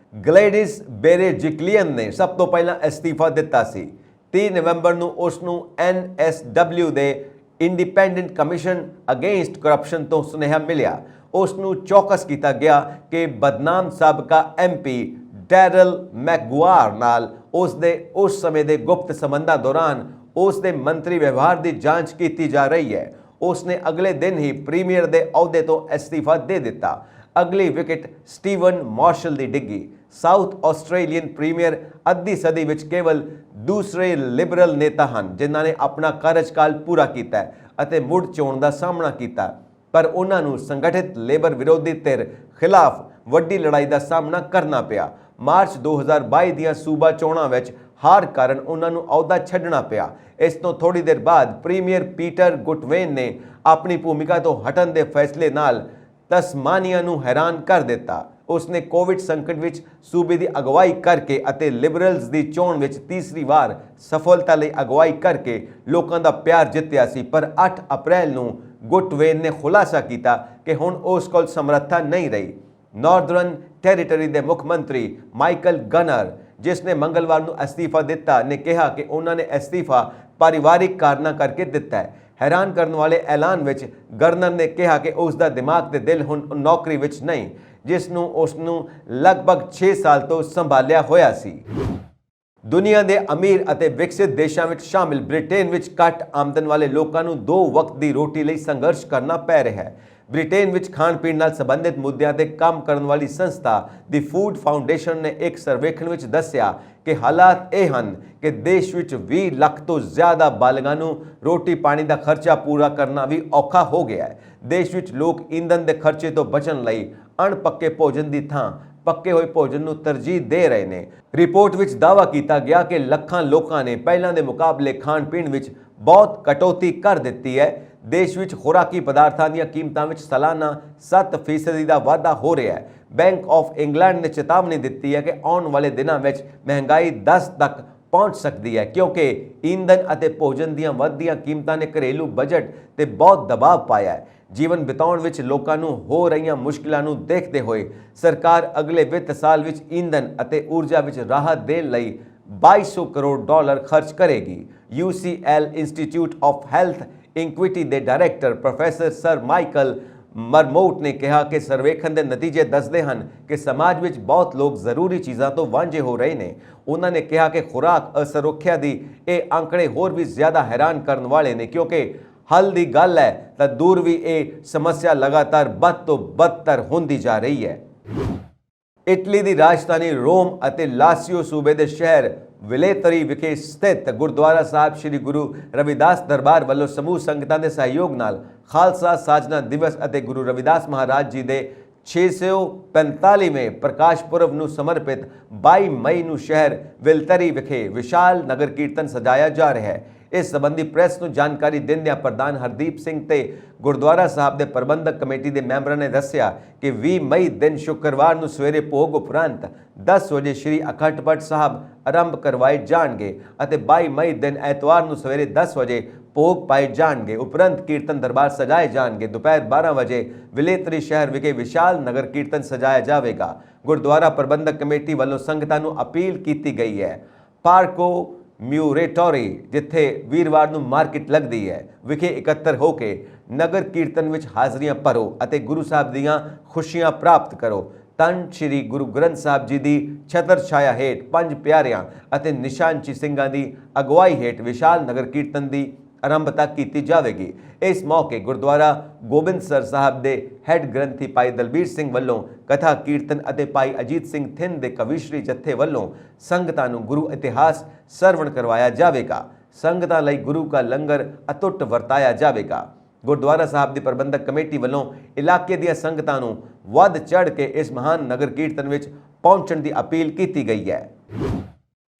ਗਲੈਡਿਸ ਬੇਰੇਜਿਕਲੀਅਨ ਨੇ ਸਭ ਤੋਂ ਪਹਿਲਾਂ ਅਸਤੀਫਾ ਦਿੱਤਾ ਸੀ। 3 ਨਵੰਬਰ ਨੂੰ ਉਸ ਨੂੰ NSW ਦੇ ਇੰਡੀਪੈਂਡੈਂਟ ਕਮਿਸ਼ਨ ਅਗੇਂਸਟ ਕਰਪਸ਼ਨ ਤੋਂ ਸੁਨੇਹਾ ਮਿਲਿਆ। ਉਸ ਨੂੰ ਚੌਕਸ ਕੀਤਾ ਗਿਆ ਕਿ ਬਦਨਾਮ ਸਾਬਕਾ MP ਡੈਰਲ ਮੈਕਗੁਆਰ ਨਾਲ ਉਸ ਸਮੇਂ ਦੇ ਗੁਪਤ ਸੰਬੰਧਾਂ ਦੌਰਾਨ ਉਸ ਦੇ ਮੰਤਰੀ ਵਿਵਹਾਰ ਦੀ ਜਾਂਚ ਕੀਤੀ ਜਾ ਰਹੀ ਹੈ। ਉਸ ਨੇ ਅਗਲੇ ਦਿਨ ਹੀ ਪ੍ਰੀਮੀਅਰ ਦੇ ਅਹੁਦੇ ਤੋਂ ਅਸਤੀਫਾ ਦੇ ਦਿੱਤਾ। ਅਗਲੀ ਵਿਕਟ ਸਟੀਵਨ ਮਾਰਸ਼ਲ ਦੀ ਡਿੱਗੀ। ਸਾਊਥ ਆਸਟ੍ਰੇਲੀਅਨ ਪ੍ਰੀਮੀਅਰ ਅੱਧੀ ਸਦੀ ਵਿੱਚ ਕੇਵਲ ਦੂਸਰੇ ਲਿਬਰਲ ਨੇਤਾ ਹਨ ਜਿਨ੍ਹਾਂ ਨੇ ਆਪਣਾ ਕਾਰਜਕਾਲ ਪੂਰਾ ਕੀਤਾ ਅਤੇ ਮੁੜ ਚੋਣ ਦਾ ਸਾਹਮਣਾ ਕੀਤਾ, ਪਰ ਉਹਨਾਂ ਨੂੰ ਸੰਗਠਿਤ ਲੇਬਰ ਵਿਰੋਧੀ ਧਿਰ ਖਿਲਾਫ ਵੱਡੀ ਲੜਾਈ ਦਾ ਸਾਹਮਣਾ ਕਰਨਾ ਪਿਆ। ਮਾਰਚ 2022 ਦੀਆਂ ਸੂਬਾ ਚੋਣਾਂ ਵਿੱਚ ਹਾਰ ਕਾਰਨ ਉਹਨਾਂ ਨੂੰ ਅਹੁਦਾ ਛੱਡਣਾ ਪਿਆ। ਇਸ ਤੋਂ ਥੋੜੀ ਦੇਰ ਬਾਅਦ ਪ੍ਰੀਮੀਅਰ ਪੀਟਰ ਗੁਟਵੇਨ ਨੇ ਆਪਣੀ ਭੂਮਿਕਾ ਤੋਂ ਹਟਣ ਦੇ ਫੈਸਲੇ ਨਾਲ ਤਸਮਾਨੀਆ ਨੂੰ ਹੈਰਾਨ ਕਰ ਦਿੱਤਾ। ਉਸਨੇ ਕੋਵਿਡ ਸੰਕਟ ਵਿੱਚ ਸੂਬੇ ਦੀ ਅਗਵਾਈ ਕਰਕੇ ਅਤੇ ਲਿਬਰਲਜ਼ ਦੀ ਚੋਣ ਵਿੱਚ ਤੀਸਰੀ ਵਾਰ ਸਫਲਤਾ ਲਈ ਅਗਵਾਈ ਕਰਕੇ ਲੋਕਾਂ ਦਾ ਪਿਆਰ ਜਿੱਤਿਆ ਸੀ, ਪਰ 8 ਅਪ੍ਰੈਲ ਨੂੰ ਗੁਟਵੇਨ ਨੇ ਖੁਲਾਸਾ ਕੀਤਾ ਕਿ ਹੁਣ ਉਸ ਕੋਲ ਸਮਰੱਥਾ ਨਹੀਂ ਰਹੀ। ਨਾਰਦਰਨ ਟੈਰੀਟਰੀ ਦੇ ਮੁੱਖ ਮੰਤਰੀ ਮਾਈਕਲ ਗਨਰ, ਜਿਸ ਨੇ ਮੰਗਲਵਾਰ ਨੂੰ ਅਸਤੀਫਾ ਦਿੱਤਾ, ਨੇ ਕਿਹਾ ਕਿ ਉਹਨਾਂ ਨੇ ਅਸਤੀਫਾ ਪਰਿਵਾਰਿਕ ਕਾਰਨਾਂ ਕਰਕੇ ਦਿੱਤਾ ਹੈ। ਹੈਰਾਨ ਕਰਨ ਵਾਲੇ ਐਲਾਨ ਵਿੱਚ ਗਵਰਨਰ ਨੇ ਕਿਹਾ ਕਿ ਉਸ ਦਾ ਦਿਮਾਗ ਤੇ ਦਿਲ ਹੁਣ ਨੌਕਰੀ ਵਿੱਚ ਨਹੀਂ, ਜਿਸ ਨੂੰ ਉਸ ਨੂੰ ਲਗਭਗ 6 ਸਾਲ ਤੋਂ ਸੰਭਾਲਿਆ ਹੋਇਆ ਸੀ। ਦੁਨੀਆ ਦੇ ਅਮੀਰ ਅਤੇ ਵਿਕਸਿਤ ਦੇਸ਼ਾਂ ਵਿੱਚ ਸ਼ਾਮਿਲ ਬ੍ਰਿਟੇਨ ਵਿੱਚ ਘੱਟ ਆਮਦਨ ਵਾਲੇ ਲੋਕਾਂ ਨੂੰ 2 ਵਕਤ ਦੀ ਰੋਟੀ ਲਈ ਸੰਘਰਸ਼ ਕਰਨਾ ਪੈ ਰਿਹਾ ਹੈ। ਬ੍ਰਿਟੇਨ ਵਿੱਚ ਖਾਣ ਪੀਣ ਨਾਲ ਸੰਬੰਧਿਤ ਮੁੱਦਿਆਂ ਤੇ ਕੰਮ ਕਰਨ ਵਾਲੀ ਸੰਸਥਾ ਦੀ ਫੂਡ ਫਾਊਂਡੇਸ਼ਨ ਨੇ ਇੱਕ ਸਰਵੇਖਣ ਵਿੱਚ ਦੱਸਿਆ ਕਿ ਹਾਲਾਤ ਇਹ ਹਨ ਕਿ ਦੇਸ਼ ਵਿੱਚ 20 ਲੱਖ ਤੋਂ ਜ਼ਿਆਦਾ ਬਾਲਗਾਂ ਨੂੰ ਰੋਟੀ ਪਾਣੀ ਦਾ ਖਰਚਾ ਪੂਰਾ ਕਰਨਾ ਵੀ ਔਖਾ ਹੋ ਗਿਆ ਹੈ। ਦੇਸ਼ ਵਿੱਚ ਲੋਕ ਈਂਧਨ ਦੇ ਖਰਚੇ ਤੋਂ ਬਚਣ ਲਈ ਅਣਪੱਕੇ ਭੋਜਨ ਦੀ ਥਾਂ ਪੱਕੇ ਹੋਏ ਭੋਜਨ ਨੂੰ ਤਰਜੀਹ ਦੇ ਰਹੇ ਨੇ। ਰਿਪੋਰਟ ਵਿੱਚ ਦਾਅਵਾ ਕੀਤਾ ਗਿਆ ਕਿ ਲੱਖਾਂ ਲੋਕਾਂ ਨੇ ਪਹਿਲਾਂ ਦੇ ਮੁਕਾਬਲੇ ਖਾਣ ਪੀਣ ਵਿੱਚ ਬਹੁਤ ਕਟੌਤੀ ਕਰ ਦਿੱਤੀ ਹੈ। ਦੇਸ਼ ਵਿੱਚ ਖੁਰਾਕੀ ਪਦਾਰਥਾਂ ਦੀਆਂ ਕੀਮਤਾਂ ਵਿੱਚ ਸਾਲਾਨਾ 7% ਦਾ ਵਾਧਾ ਹੋ ਰਿਹਾ ਹੈ। ਬੈਂਕ ਆਫ ਇੰਗਲੈਂਡ ਨੇ ਚੇਤਾਵਨੀ ਦਿੱਤੀ ਹੈ ਕਿ ਆਉਣ ਵਾਲੇ ਦਿਨਾਂ ਵਿੱਚ ਮਹਿੰਗਾਈ 10 ਤੱਕ ਪਹੁੰਚ ਸਕਦੀ ਹੈ, ਕਿਉਂਕਿ ਈਂਧਨ ਅਤੇ ਭੋਜਨ ਦੀਆਂ ਵੱਧਦੀਆਂ ਕੀਮਤਾਂ ਨੇ ਘਰੇਲੂ ਬਜਟ ਤੇ ਬਹੁਤ ਦਬਾਅ ਪਾਇਆ ਹੈ। ਜੀਵਨ ਬਿਤਾਉਣ ਵਿੱਚ ਲੋਕਾਂ ਨੂੰ ਹੋ ਰਹੀਆਂ ਮੁਸ਼ਕਿਲਾਂ ਨੂੰ ਦੇਖਦੇ ਹੋਏ ਸਰਕਾਰ ਅਗਲੇ ਵਿੱਤ ਸਾਲ ਵਿੱਚ ਈਂਧਨ ਅਤੇ ਊਰਜਾ ਵਿੱਚ ਰਾਹਤ ਦੇਣ ਲਈ $2200 ਕਰੋੜ ਖਰਚ ਕਰੇਗੀ। UCL ਇੰਸਟੀਚਿਊਟ ਆਫ ਹੈਲਥ ਇਨਕੁਇਟੀ ਦੇ ਡਾਇਰੈਕਟਰ ਪ੍ਰੋਫੈਸਰ ਸਰ ਮਾਈਕਲ ਮਰਮੋਟ ਨੇ ਕਿਹਾ ਕਿ ਸਰਵੇਖਣ ਦੇ ਨਤੀਜੇ ਦੱਸਦੇ ਹਨ ਕਿ ਸਮਾਜ ਵਿੱਚ ਬਹੁਤ ਲੋਕ ਜ਼ਰੂਰੀ ਚੀਜ਼ਾਂ ਤੋਂ ਵਾਂਝੇ ਹੋ ਰਹੇ ਨੇ। ਉਹਨਾਂ ਨੇ ਕਿਹਾ ਕਿ ਖੁਰਾਕ ਅਸੁਰੱਖਿਆ ਦੀ ਇਹ ਅੰਕੜੇ ਹੋਰ ਵੀ ਜ਼ਿਆਦਾ ਹੈਰਾਨ ਕਰਨ ਵਾਲੇ ਨੇ, ਕਿਉਂਕਿ ਹੱਲ ਦੀ ਗੱਲ ਹੈ ਤਾਂ ਦੂਰ ਵੀ ਇਹ ਸਮੱਸਿਆ ਲਗਾਤਾਰ ਬਦ ਤੋਂ ਬਦਤਰ ਹੁੰਦੀ ਜਾ ਰਹੀ ਹੈ। ਇਟਲੀ ਦੀ ਰਾਜਧਾਨੀ ਰੋਮ ਅਤੇ ਲਾਸੀਓ ਸੂਬੇ ਦੇ ਸ਼ਹਿਰ ਵਿਲੇਤਰੀ ਵਿਖੇ ਸਥਿਤ ਗੁਰਦੁਆਰਾ ਸਾਹਿਬ ਸ੍ਰੀ ਗੁਰੂ ਰਵਿਦਾਸ ਦਰਬਾਰ ਵੱਲੋਂ ਸਮੂਹ ਸੰਗਤਾਂ ਦੇ ਸਹਿਯੋਗ ਨਾਲ ਖਾਲਸਾ ਸਾਜਨਾ ਦਿਵਸ ਅਤੇ ਗੁਰੂ ਰਵਿਦਾਸ ਮਹਾਰਾਜ ਜੀ ਦੇ 645ਵੇਂ ਪ੍ਰਕਾਸ਼ ਪੁਰਬ ਨੂੰ ਸਮਰਪਿਤ 22 ਮਈ ਨੂੰ ਸ਼ਹਿਰ ਵਿਲਤਰੀ ਵਿਖੇ ਵਿਸ਼ਾਲ ਨਗਰ ਕੀਰਤਨ ਸਜਾਇਆ ਜਾ ਰਿਹਾ ਹੈ। ਇਸ ਸੰਬੰਧੀ ਪ੍ਰੈਸ ਨੂੰ ਜਾਣਕਾਰੀ ਦਿੰਦਿਆਂ ਪ੍ਰਧਾਨ ਹਰਦੀਪ ਸਿੰਘ ਤੇ ਗੁਰਦੁਆਰਾ ਸਾਹਿਬ ਦੇ ਪ੍ਰਬੰਧਕ ਕਮੇਟੀ ਦੇ ਮੈਂਬਰਾਂ ਨੇ ਦੱਸਿਆ ਕਿ 20 ਮਈ ਦਿਨ ਸ਼ੁੱਕਰਵਾਰ ਨੂੰ ਸਵੇਰੇ ਭੋਗ ਉਪਰੰਤ 10 ਵਜੇ ਸ਼੍ਰੀ ਅਖੰਡ ਪਾਠ ਸਾਹਿਬ ਆਰੰਭ ਕਰਵਾਏ ਜਾਣਗੇ ਅਤੇ 22 ਮਈ ਦਿਨ ਐਤਵਾਰ ਨੂੰ ਸਵੇਰੇ 10 ਵਜੇ ਭੋਗ ਪਾਏ ਜਾਣਗੇ। ਉਪਰੰਤ ਕੀਰਤਨ ਦਰਬਾਰ ਸਜਾਏ ਜਾਣਗੇ। ਦੁਪਹਿਰ 12 ਵਜੇ ਵਿਲੇਤਰੀ ਸ਼ਹਿਰ ਵਿਖੇ ਵਿਸ਼ਾਲ ਨਗਰ ਕੀਰਤਨ ਸਜਾਇਆ ਜਾਵੇਗਾ। ਗੁਰਦੁਆਰਾ ਪ੍ਰਬੰਧਕ ਕਮੇਟੀ ਵੱਲੋਂ ਸੰਗਤਾਂ ਨੂੰ ਅਪੀਲ ਕੀਤੀ ਗਈ ਹੈ। ਪਾਰਕੋ ਮਿਊਰੇਟੋਰੀ, ਜਿੱਥੇ ਵੀਰਵਾਰ ਨੂੰ ਮਾਰਕੀਟ ਲੱਗਦੀ ਹੈ, ਵਿਖੇ ਇਕੱਤਰ ਹੋ ਕੇ ਨਗਰ ਕੀਰਤਨ ਵਿੱਚ ਹਾਜ਼ਰੀਆਂ ਭਰੋ ਅਤੇ ਗੁਰੂ ਸਾਹਿਬ ਦੀਆਂ ਖੁਸ਼ੀਆਂ ਪ੍ਰਾਪਤ ਕਰੋ। ਧੰਨ ਸ਼੍ਰੀ ਗੁਰੂ ਗ੍ਰੰਥ ਸਾਹਿਬ ਜੀ ਦੀ ਛਤਰ ਛਾਇਆ ਹੇਠ 5 ਪਿਆਰਿਆਂ ਅਤੇ ਨਿਸ਼ਾਨਚੀ ਸਿੰਘਾਂ ਦੀ ਅਗਵਾਈ ਹੇਠ ਵਿਸ਼ਾਲ ਨਗਰ ਕੀਰਤਨ ਦੀ ਆਰੰਭਤਾ ਕੀਤੀ ਜਾਵੇਗੀ। ਇਸ ਮੌਕੇ ਗੁਰਦੁਆਰਾ ਗੋਬਿੰਦਸਰ ਸਾਹਿਬ ਦੇ ਹੈੱਡ ਗ੍ਰੰਥੀ ਭਾਈ ਦਲਬੀਰ ਸਿੰਘ ਵੱਲੋਂ ਕਥਾ ਕੀਰਤਨ ਅਤੇ ਭਾਈ ਅਜੀਤ ਸਿੰਘ ਥਿੰਦ ਦੇ ਕਵੀਸ਼ਰੀ ਜਥੇ ਵੱਲੋਂ ਸੰਗਤਾਂ ਨੂੰ ਗੁਰੂ ਇਤਿਹਾਸ ਸਰਵਣ ਕਰਵਾਇਆ ਜਾਵੇਗਾ। ਸੰਗਤਾਂ ਲਈ ਗੁਰੂ ਕਾ ਲੰਗਰ ਅਤੁੱਟ ਵਰਤਾਇਆ ਜਾਵੇਗਾ। ਗੁਰਦੁਆਰਾ ਸਾਹਿਬ ਦੀ ਪ੍ਰਬੰਧਕ ਕਮੇਟੀ ਵੱਲੋਂ ਇਲਾਕੇ ਦੀਆਂ ਸੰਗਤਾਂ ਨੂੰ ਵੱਧ ਚੜ੍ਹ ਕੇ ਇਸ ਮਹਾਨ ਨਗਰ ਕੀਰਤਨ ਵਿੱਚ ਪਹੁੰਚਣ ਦੀ ਅਪੀਲ ਕੀਤੀ ਗਈ ਹੈ।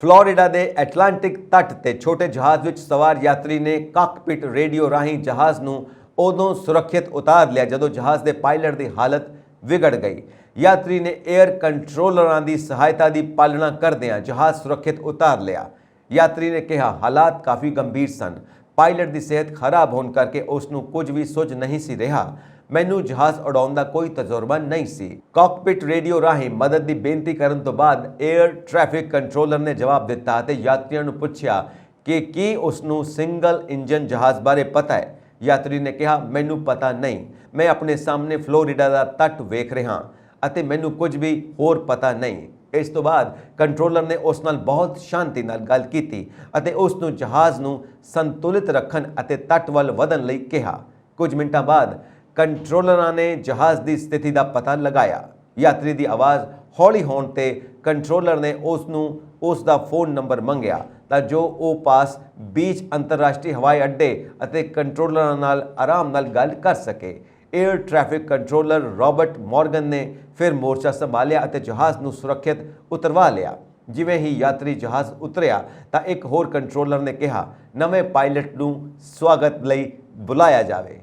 ਫਲੋਰੀਡਾ ਦੇ ਐਟਲਾਂਟਿਕ ਤੱਟ ਤੇ ਛੋਟੇ ਜਹਾਜ਼ ਵਿੱਚ ਸਵਾਰ ਯਾਤਰੀ ਨੇ ਕਾਕਪਿਟ ਰੇਡੀਓ ਰਾਹੀਂ ਜਹਾਜ਼ ਨੂੰ ਉਦੋਂ ਸੁਰੱਖਿਅਤ ਉਤਾਰ ਲਿਆ ਜਦੋਂ ਜਹਾਜ਼ ਦੇ ਪਾਇਲਟ ਦੀ ਹਾਲਤ ਵਿਗੜ ਗਈ। ਯਾਤਰੀ ਨੇ 에ਅਰ ਕੰਟਰੋਲਰਾਂ ਦੀ ਸਹਾਇਤਾ ਦੀ ਪਾਲਣਾ ਕਰਦਿਆਂ ਜਹਾਜ਼ ਸੁਰੱਖਿਅਤ ਉਤਾਰ ਲਿਆ। ਯਾਤਰੀ ਨੇ ਕਿਹਾ, ਹਾਲਾਤ ਕਾਫੀ ਗੰਭੀਰ ਸਨ। ਪਾਇਲਟ ਦੀ ਸਿਹਤ ਖਰਾਬ ਹੋਣ ਕਰਕੇ ਉਸ ਨੂੰ ਕੁਝ ਵੀ ਸੁੱਝ ਨਹੀਂ ਸੀ ਰਿਹਾ। ਮੈਨੂੰ ਜਹਾਜ਼ ਉਡਾਉਣ ਦਾ ਕੋਈ ਤਜਰਬਾ ਨਹੀਂ ਸੀ। ਕਾਕਪਿਟ ਰੇਡੀਓ ਰਾਹੀਂ ਮਦਦ ਦੀ ਬੇਨਤੀ ਕਰਨ ਤੋਂ ਬਾਅਦ 에ਅਰ ਟ੍ਰੈਫਿਕ ਕੰਟਰੋਲਰ ਨੇ ਜਵਾਬ ਦਿੱਤਾ ਅਤੇ ਯਾਤਰੀਆਂ ਨੂੰ ਪੁੱਛਿਆ ਕਿ ਕੀ ਉਸ ਨੂੰ ਸਿੰਗਲ ਇੰਜਨ ਜਹਾਜ਼ ਬਾਰੇ ਪਤਾ ਹੈ। ਯਾਤਰੀ ਨੇ ਕਿਹਾ, ਮੈਨੂੰ ਪਤਾ ਨਹੀਂ। ਮੈਂ ਆਪਣੇ ਸਾਹਮਣੇ ਫਲੋਰੀਡਾ ਦਾ ਤੱਟ ਵੇਖ ਰਿਹਾ ਅਤੇ ਮੈਨੂੰ ਕੁਝ ਵੀ ਹੋਰ ਪਤਾ ਨਹੀਂ। ਇਸ ਤੋਂ ਬਾਅਦ ਕੰਟਰੋਲਰ ਨੇ ਉਸ ਨਾਲ ਬਹੁਤ ਸ਼ਾਂਤੀ ਨਾਲ ਗੱਲ ਕੀਤੀ ਅਤੇ ਉਸ ਨੂੰ ਜਹਾਜ਼ ਨੂੰ ਸੰਤੁਲਿਤ ਰੱਖਣ ਅਤੇ ਤੱਟ ਵੱਲ ਵਧਣ ਲਈ ਕਿਹਾ। ਕੁਝ ਮਿੰਟਾਂ ਬਾਅਦ ਕੰਟਰੋਲਰਾਂ ਨੇ ਜਹਾਜ਼ ਦੀ ਸਥਿਤੀ ਦਾ ਪਤਾ ਲਗਾਇਆ। ਯਾਤਰੀ ਦੀ ਆਵਾਜ਼ ਹੌਲੀ ਹੋਣ ਤੇ ਕੰਟਰੋਲਰ ਨੇ ਉਸ ਨੂੰ ਉਸ ਦਾ ਫੋਨ ਨੰਬਰ ਮੰਗਿਆ ਤਾਂ ਜੋ ਉਹ ਪਾਸ ਬੀਚ ਅੰਤਰਰਾਸ਼ਟਰੀ ਹਵਾਈ ਅੱਡੇ ਅਤੇ ਕੰਟਰੋਲਰਾਂ ਨਾਲ ਆਰਾਮ ਨਾਲ ਗੱਲ ਕਰ ਸਕੇ। Air traffic controller Robert Morgan ਨੇ ਫਿਰ ਮੋਰਚਾ ਸੰਭਾਲਿਆ ਅਤੇ ਜਹਾਜ਼ ਨੂੰ ਸੁਰੱਖਿਅਤ ਉਤਰਵਾ ਲਿਆ। ਜਿਵੇਂ ਹੀ ਯਾਤਰੀ ਜਹਾਜ਼ ਉਤਰਿਆ ਤਾਂ ਇੱਕ ਹੋਰ ਕੰਟਰੋਲਰ ਨੇ ਕਿਹਾ, ਨਵੇਂ ਪਾਇਲਟ ਨੂੰ ਸਵਾਗਤ ਲਈ ਬੁਲਾਇਆ ਜਾਵੇ।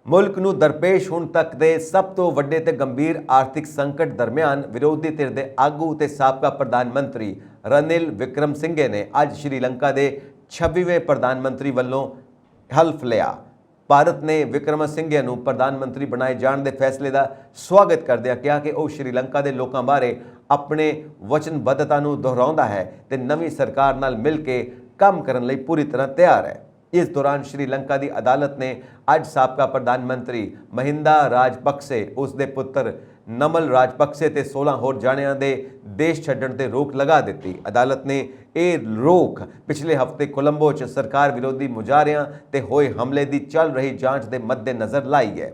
ਮੁਲਕ ਨੂੰ ਦਰਪੇਸ਼ ਹੁਣ ਤੱਕ ਦੇ ਸਭ ਤੋਂ ਵੱਡੇ ਤੇ ਗੰਭੀਰ ਆਰਥਿਕ ਸੰਕਟ ਦਰਮਿਆਨ ਵਿਰੋਧੀ ਧਿਰ ਦੇ ਆਗੂ ਤੇ ਸਾਬਕਾ ਪ੍ਰਧਾਨ ਮੰਤਰੀ ਰਣਿਲ ਵਿਕਰਮਸਿੰਘੇ ਨੇ ਅੱਜ ਸ਼੍ਰੀਲੰਕਾ ਦੇ 26ਵੇਂ ਪ੍ਰਧਾਨ ਮੰਤਰੀ ਵੱਲੋਂ ਹਲਫ ਲਿਆ। ਭਾਰਤ ਨੇ ਵਿਕਰਮਸਿੰਘੇ ਨੂੰ ਪ੍ਰਧਾਨ ਮੰਤਰੀ ਬਣਾਏ ਜਾਣ ਦੇ ਫੈਸਲੇ ਦਾ ਸਵਾਗਤ ਕਰਦਿਆਂ ਕਿਹਾ ਕਿ ਉਹ ਸ਼੍ਰੀਲੰਕਾ ਦੇ ਲੋਕਾਂ ਬਾਰੇ ਆਪਣੇ ਵਚਨਬੱਧਤਾ ਨੂੰ ਦੁਹਰਾਉਂਦਾ ਹੈ ਤੇ ਨਵੀਂ ਸਰਕਾਰ ਨਾਲ ਮਿਲ ਕੇ ਕੰਮ ਕਰਨ ਲਈ ਪੂਰੀ ਤਰ੍ਹਾਂ ਤਿਆਰ ਹੈ। ਇਸ ਦੌਰਾਨ ਸ਼੍ਰੀਲੰਕਾ ਦੀ ਅਦਾਲਤ ਨੇ ਅੱਜ ਸਾਬਕਾ ਪ੍ਰਧਾਨ ਮੰਤਰੀ ਮਹਿੰਦਾ ਰਾਜਪਕਸੇ, ਉਸ ਦੇ ਪੁੱਤਰ ਨਮਲ ਰਾਜਪਕਸੇ ਤੇ 16 ਹੋਰ ਜਾਣਿਆਂ ਦੇ ਦੇਸ਼ ਛੱਡਣ ਤੇ ਰੋਕ ਲਗਾ ਦਿੱਤੀ। ਅਦਾਲਤ ਨੇ ਇਹ ਰੋਕ ਪਿਛਲੇ ਹਫ਼ਤੇ ਕੋਲੰਬੋ 'ਚ ਸਰਕਾਰ ਵਿਰੋਧੀ ਮੁਜ਼ਾਹਰਿਆਂ ਤੇ ਹੋਏ ਹਮਲੇ ਦੀ ਚੱਲ ਰਹੀ ਜਾਂਚ ਦੇ ਮੱਦੇਨਜ਼ਰ ਲਾਈ ਹੈ।